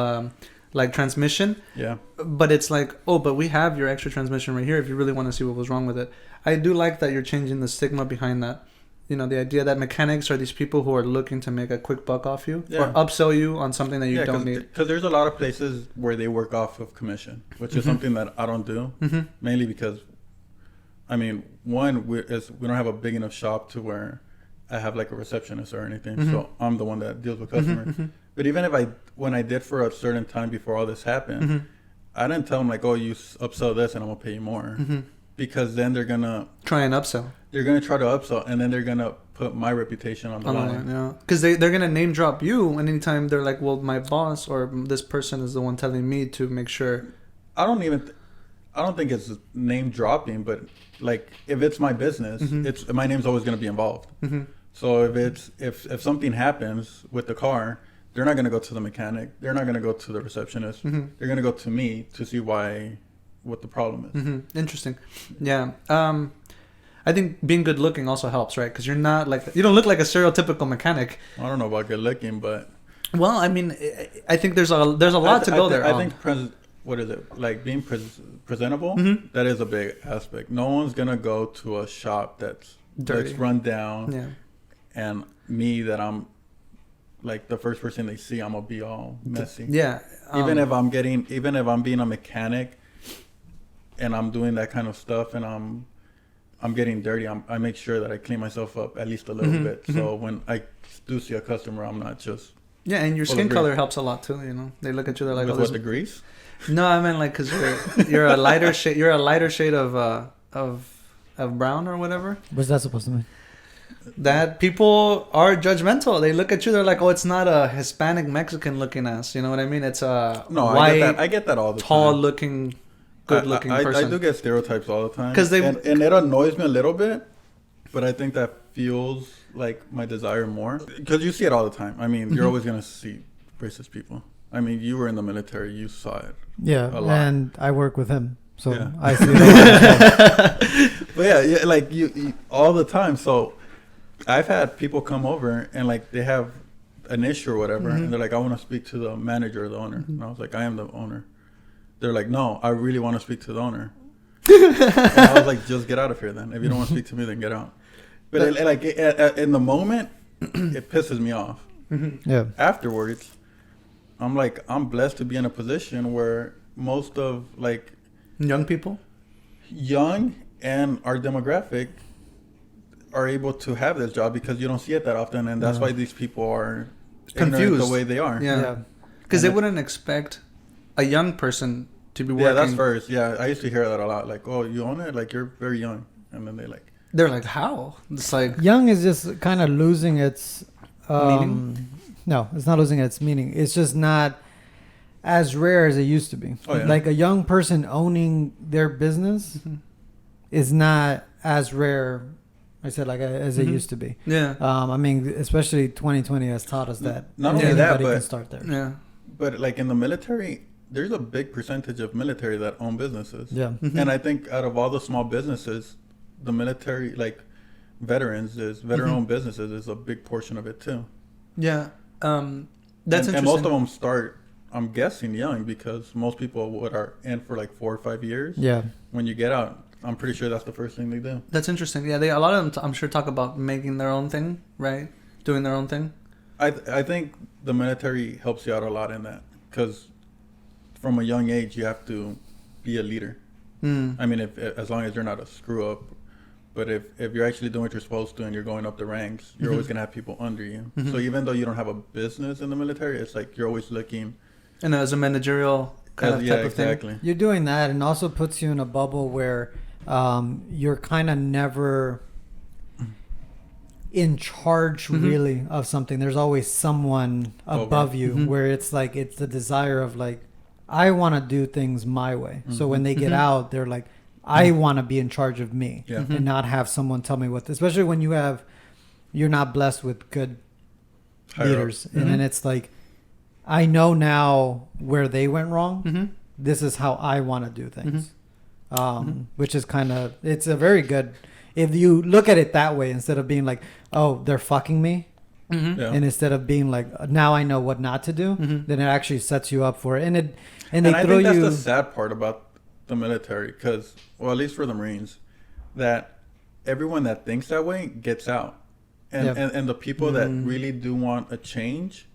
S3: like transmission.
S2: Yeah.
S3: But it's like, oh, but we have your extra transmission right here if you really want to see what was wrong with it. I do like that you're changing the stigma behind that. You know, the idea that mechanics are these people who are looking to make a quick buck off you or upsell you on something that you don't need.
S2: Because there's a lot of places where they work off of commission, which is something that I don't do, mainly because, I mean, one, we don't have a big enough shop to where I have like a receptionist or anything, so I'm the one that deals with customers. But even when I did for a certain time before all this happened, I didn't tell them like, oh, you upsell this and I'm going to pay you more. Because then they're going to
S3: try and upsell.
S2: They're going to try to upsell, and then they're going to put my reputation on the line.
S3: Yeah. Because they're going to name drop you, and anytime they're like, well, my boss or this person is the one telling me to make sure.
S2: I don't think it's name dropping, but like if it's my business, it's my name's always going to be involved. So if something happens with the car, they're not going to go to the mechanic. They're not going to go to the receptionist. They're going to go to me to see what the problem is.
S3: Interesting. Yeah. I think being good looking also helps, right? Because you don't look like a stereotypical mechanic.
S2: I don't know about good looking, but
S3: well, I mean, I think there's a lot to go there.
S2: I think what is it like being presentable? That is a big aspect. No one's gonna go to a shop that's
S3: dirty,
S2: that's run down.
S3: Yeah.
S2: And me, that I'm like the first person they see, I'm gonna be all messy.
S3: Yeah.
S2: Even if I'm being a mechanic and I'm doing that kind of stuff and I'm getting dirty, I make sure that I clean myself up at least a little bit. So when I do see a customer, I'm not just
S3: and your skin color helps a lot too. You know, they look at you, they're like,
S2: with the grease?
S3: No, I mean like because you're a lighter shade. You're a lighter shade of of brown or whatever.
S1: What's that supposed to mean?
S3: That people are judgmental. They look at you. They're like, "Oh, it's not a Hispanic Mexican looking ass." You know what I mean? It's a white,
S2: I get that all the
S3: tall
S2: time.
S3: looking, good looking person.
S2: I do get stereotypes all the time.
S3: And
S2: it annoys me a little bit, but I think that fuels like my desire more because you see it all the time. I mean, you're always gonna see racist people. I mean, you were in the military, you saw it.
S1: Yeah,
S2: a lot.
S1: and I work with him, so
S2: Yeah.
S1: I see it.
S2: But yeah, like you all the time. So I've had people come over and like they have an issue or whatever, and they're like, "I want to speak to the manager or the owner." And I was like, "I am the owner." They're like, "No, I really want to speak to the owner." And I was like, "Just get out of here then. If you don't want to speak to me, then get out." But in the moment, it pisses me off.
S1: Yeah.
S2: Afterwards, I'm like, I'm blessed to be in a position where most of like young and our demographic are able to have this job because you don't see it that often, and that's why these people are
S3: confused
S2: the way they are.
S3: Yeah, because they wouldn't expect a young person to be working.
S2: Yeah, that's first. Yeah, I used to hear that a lot. Like, "Oh, you own it? Like, you're very young," and then
S3: they're like, "How?" It's like
S1: young is just kind of losing its
S3: meaning.
S1: No, it's not losing its meaning. It's just not as rare as it used to be.
S2: Oh, yeah.
S1: Like a young person owning their business is not as rare, I said, like as it used to be.
S3: Yeah.
S1: I mean, especially 2020 has taught us that
S2: not only that,
S1: anybody
S2: but
S1: can start there.
S3: Yeah.
S2: But like in the military, there's a big percentage of military that own businesses.
S1: Yeah.
S2: And I think out of all the small businesses, the military, like veteran-owned businesses is a big portion of it too.
S3: Yeah. That's interesting.
S2: And most of them start, I'm guessing, young because most people are in for like 4 or 5 years.
S1: Yeah.
S2: When you get out, I'm pretty sure that's the first thing they do.
S3: That's interesting. Yeah, a lot of them, I'm sure, talk about making their own thing, right? Doing their own thing.
S2: I think the military helps you out a lot in that because from a young age you have to be a leader. I mean, as long as you're not a screw up. But if you're actually doing what you're supposed to and you're going up the ranks, you're always going to have people under you. So even though you don't have a business in the military, it's like you're always looking.
S3: And as a managerial kind of type of thing.
S1: You're doing that and also puts you in a bubble where you're kind of never in charge really of something. There's always someone above you where it's like it's the desire of like, I want to do things my way. So when they get out, they're like, I want to be in charge of me and not have someone tell me what, especially when you're not blessed with good leaders. And then it's like, I know now where they went wrong. This is how I want to do things. Which is kind of, it's a very good, if you look at it that way, instead of being like, oh, they're fucking me. And instead of being like, now I know what not to do, then it actually sets you up for it. And they
S2: I
S1: throw
S2: think that's
S1: you.
S2: the sad part about the military, because, well, at least for the Marines, that everyone that thinks that way gets out, and the people that really do want a change,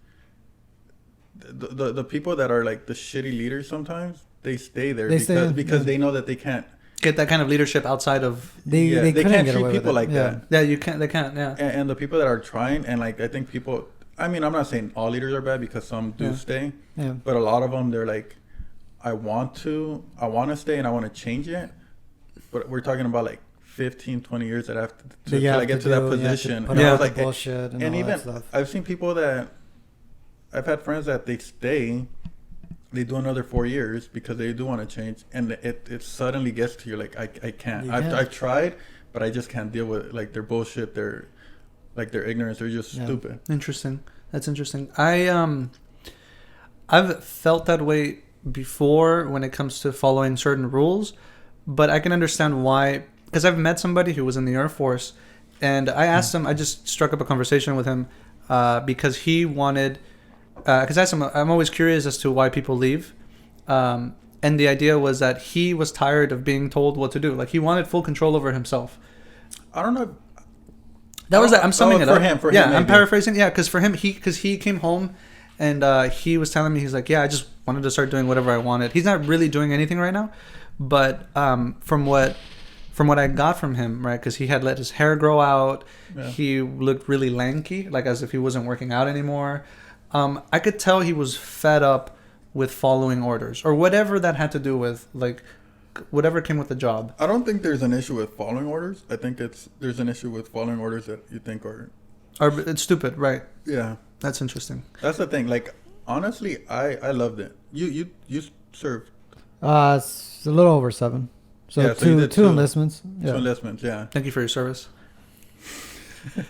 S2: the people that are like the shitty leaders, sometimes they stay there because they know that they can't
S3: get that kind of leadership outside of
S2: they can't treat people like that.
S3: Yeah, you can't. They can't. Yeah.
S2: And the people that are trying, and like I think people. I mean, I'm not saying all leaders are bad because some do stay, but a lot of them, they're like, I want to stay and I want to change it, but we're talking about like 15, 20 years that I have to get to that position.
S1: And I was like, bullshit and all even that stuff.
S2: I've seen people that I've had friends that they stay, they do another 4 years because they do want to change, and it suddenly gets to you like I can't. I've tried, but I just can't deal with like their bullshit, their ignorance. They're just stupid.
S3: Interesting. That's interesting. I've felt that way before when it comes to following certain rules, but I can understand why, because I've met somebody who was in the Air Force, and I asked him, I just struck up a conversation with him because he wanted, because I asked him, I'm always curious as to why people leave, and the idea was that he was tired of being told what to do. Like he wanted full control over himself.
S2: I don't know.
S3: That was that. I'm summing it up.
S2: For him,
S3: I'm paraphrasing. Yeah, because for him, he came home, and he was telling me, he's like, yeah, I just wanted to start doing whatever I wanted. He's not really doing anything right now, but from what I got from him, right, because he had let his hair grow out, he looked really lanky, like as if he wasn't working out anymore. I could tell he was fed up with following orders or whatever that had to do with, like, whatever came with the job.
S2: I don't think there's an issue with following orders. I think there's an issue with following orders that you think are.
S3: Or it's stupid, right?
S2: Yeah,
S3: that's interesting.
S2: That's the thing. Like honestly, I loved it. You served.
S1: It's a little over 7. So,
S2: Yeah, so you did
S1: two enlistments. Yeah.
S2: 2 enlistments. Yeah.
S3: Thank you for your service.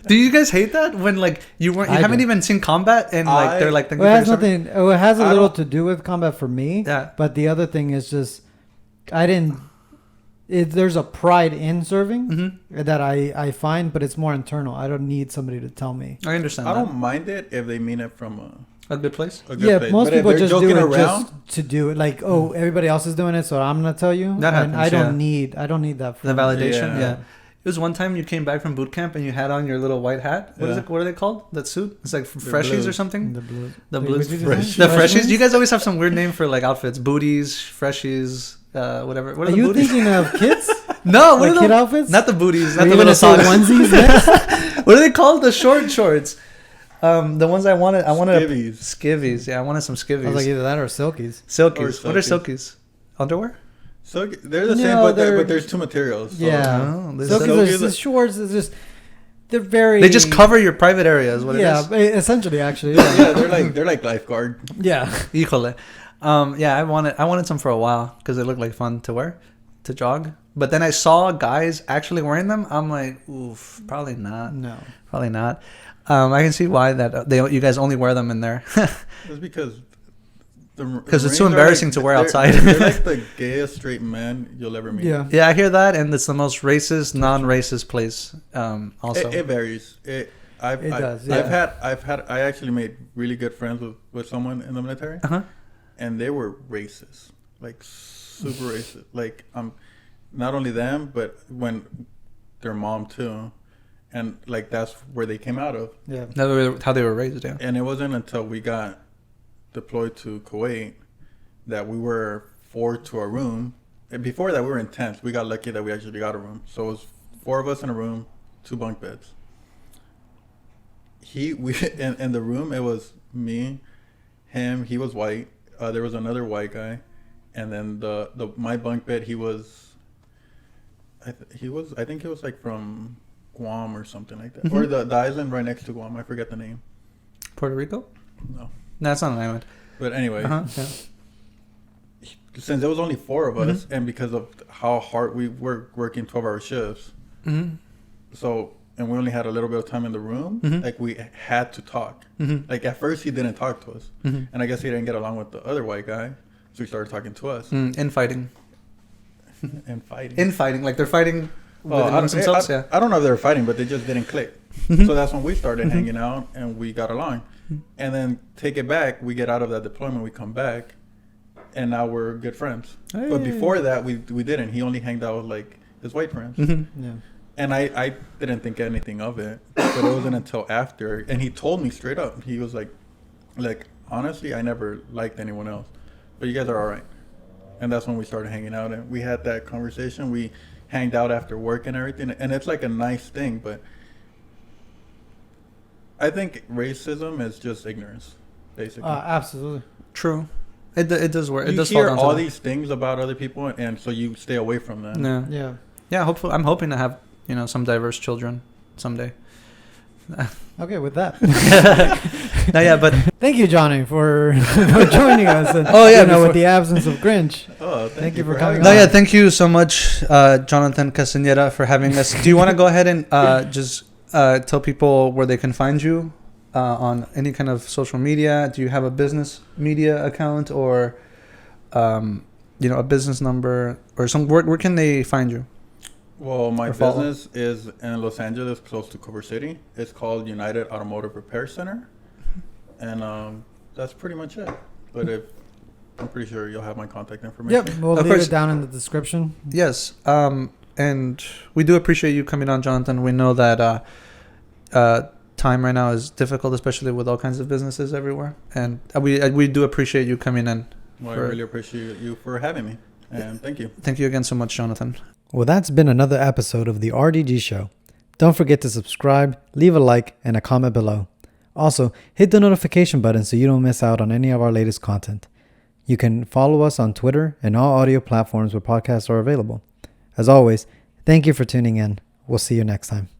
S3: Do you guys hate that when like you haven't even seen combat and like they're like thank
S1: Well,
S3: you
S1: it has
S3: for your
S1: nothing. It has a little to do with combat for me.
S3: Yeah.
S1: But the other thing is just I didn't. There's a pride in serving that I find, but it's more internal. I don't need somebody to tell me.
S3: I understand.
S2: I don't mind it if they mean it from
S3: a good place.
S2: a good place.
S1: Most
S2: But if
S1: people
S2: they're
S1: just do it
S2: joking
S1: just to do it. Like, oh, everybody else is doing it, so I'm gonna tell you.
S3: That
S1: And
S3: happens,
S1: I don't need that.
S3: The validation.
S2: Yeah.
S3: Yeah. It was one time you came back from boot camp and you had on your little white hat. What is it? What are they called? That suit? It's like freshies
S2: blues.
S3: or something.
S1: The blues.
S3: The blues.
S2: Fresh.
S3: The freshies. You guys always have some weird name for like outfits. Booties, freshies, whatever. What are
S1: Are
S3: the
S1: you
S3: booties?
S1: thinking of kids?
S3: No, what
S1: Like
S3: are
S1: kid
S3: the
S1: outfits?
S3: Not the booties. Not
S1: Are
S3: the
S1: you
S3: little
S1: gonna say
S3: socks.
S1: onesies next?
S3: What are they called? The shorts. The ones I wanted.
S2: Skivvies.
S3: Skivvies. Yeah, I wanted some skivvies.
S1: I was like either that or silkies.
S3: Silkies.
S2: Or
S3: What are
S2: silkies.
S3: silkies? Underwear?
S2: So they're the
S1: No,
S2: same, but
S1: they're-
S2: there's 2 materials. So.
S1: Yeah.
S3: Oh, there's
S1: Silkies
S2: silkies
S1: are
S2: are-
S1: just shorts. It's just they're very.
S3: They just cover your private area. Is what it
S1: Yeah,
S3: is.
S1: essentially, actually.
S2: Yeah, they're like lifeguard.
S1: Yeah.
S3: Híjole. Yeah, I wanted some for a while because they looked like fun to wear, to jog. But then I saw guys actually wearing them. I'm like, oof, probably not.
S1: No.
S3: Probably not. I can see why that you guys only wear them in there.
S2: It's because
S3: It's too embarrassing to wear outside.
S2: They're like the gayest straight men you'll ever meet.
S1: Yeah.
S3: Yeah, I hear that, and it's the most racist, non-racist place. Also,
S2: It varies. It
S1: does, yeah.
S2: I actually made really good friends with someone in the military, and they were racist, like super racist. Like not only them, but when their mom too, and like that's where they came out of.
S1: Yeah.
S3: that's how they were raised. Yeah.
S2: And it wasn't until we got deployed to Kuwait that we were 4 to our room. And before that, we were in tents. We got lucky that we actually got a room. So it was 4 of us in a room, 2 bunk beds. In the room, it was me, him. He was white. There was another white guy, and then my bunk bed. I think he was like from Guam or something like that, or the island right next to Guam. I forget the name.
S3: Puerto Rico?
S2: No,
S3: That's not an island.
S2: but anyway.
S3: Yeah.
S2: Since there was only 4 of us, and because of how hard we were working 12-hour shifts, so and we only had a little bit of time in the room, like we had to talk. Like at first he didn't talk to us, and I guess he didn't get along with the other white guy, so he started talking to us
S3: Infighting.
S2: and fighting.
S3: Infighting, like they're fighting amongst themselves. Yeah.
S2: I don't know if they were fighting, but they just didn't click. So that's when we started hanging out and we got along. And then take it back, we get out of that deployment, we come back, and now we're good friends.
S3: Hey.
S2: But before that, we didn't. He only hanged out with like his white friends.
S1: Yeah.
S2: And I didn't think anything of it, but it wasn't until after. And he told me straight up. He was like, honestly, I never liked anyone else, but you guys are all right. And that's when we started hanging out, and we had that conversation. We hanged out after work and everything, and it's like a nice thing. But I think racism is just ignorance, basically.
S1: Absolutely.
S3: True. It does work. It
S2: You
S3: does
S2: hear
S3: fall down
S2: all
S3: to that.
S2: these things about other people, and so you stay away from them.
S3: Yeah.
S1: Yeah.
S3: Yeah. Hopefully, I'm hoping to have some diverse children someday.
S1: Okay, with that.
S3: No, yeah, but
S1: Thank you, Johnny, for joining us. And,
S3: Oh, yeah,
S1: with
S3: before-
S1: the absence of Grinch.
S2: Oh,
S1: Thank you for
S2: having
S1: coming
S3: no,
S1: on.
S3: yeah. Thank you so much, Jonathan Castaneda, for having us. Do you want to go ahead and just tell people where they can find you on any kind of social media? Do you have a business media account or a business number or some? Where can they find you?
S2: Well, my
S3: Or follow.
S2: business is in Los Angeles, close to Culver City. It's called United Automotive Repair Center, and that's pretty much it. But I'm pretty sure you'll have my contact information.
S1: Yep, we'll
S3: Of
S1: leave
S3: course.
S1: it down in the description.
S3: Yes. And we do appreciate you coming on, Jonathan. We know that time right now is difficult, especially with all kinds of businesses everywhere. And we do appreciate you coming in.
S2: Well, I really appreciate you for having me, and thank you.
S3: Thank you again so much, Jonathan.
S1: Well, that's been another episode of the RDG Show. Don't forget to subscribe, leave a like, and a comment below. Also, hit the notification button so you don't miss out on any of our latest content. You can follow us on Twitter and all audio platforms where podcasts are available. As always, thank you for tuning in. We'll see you next time.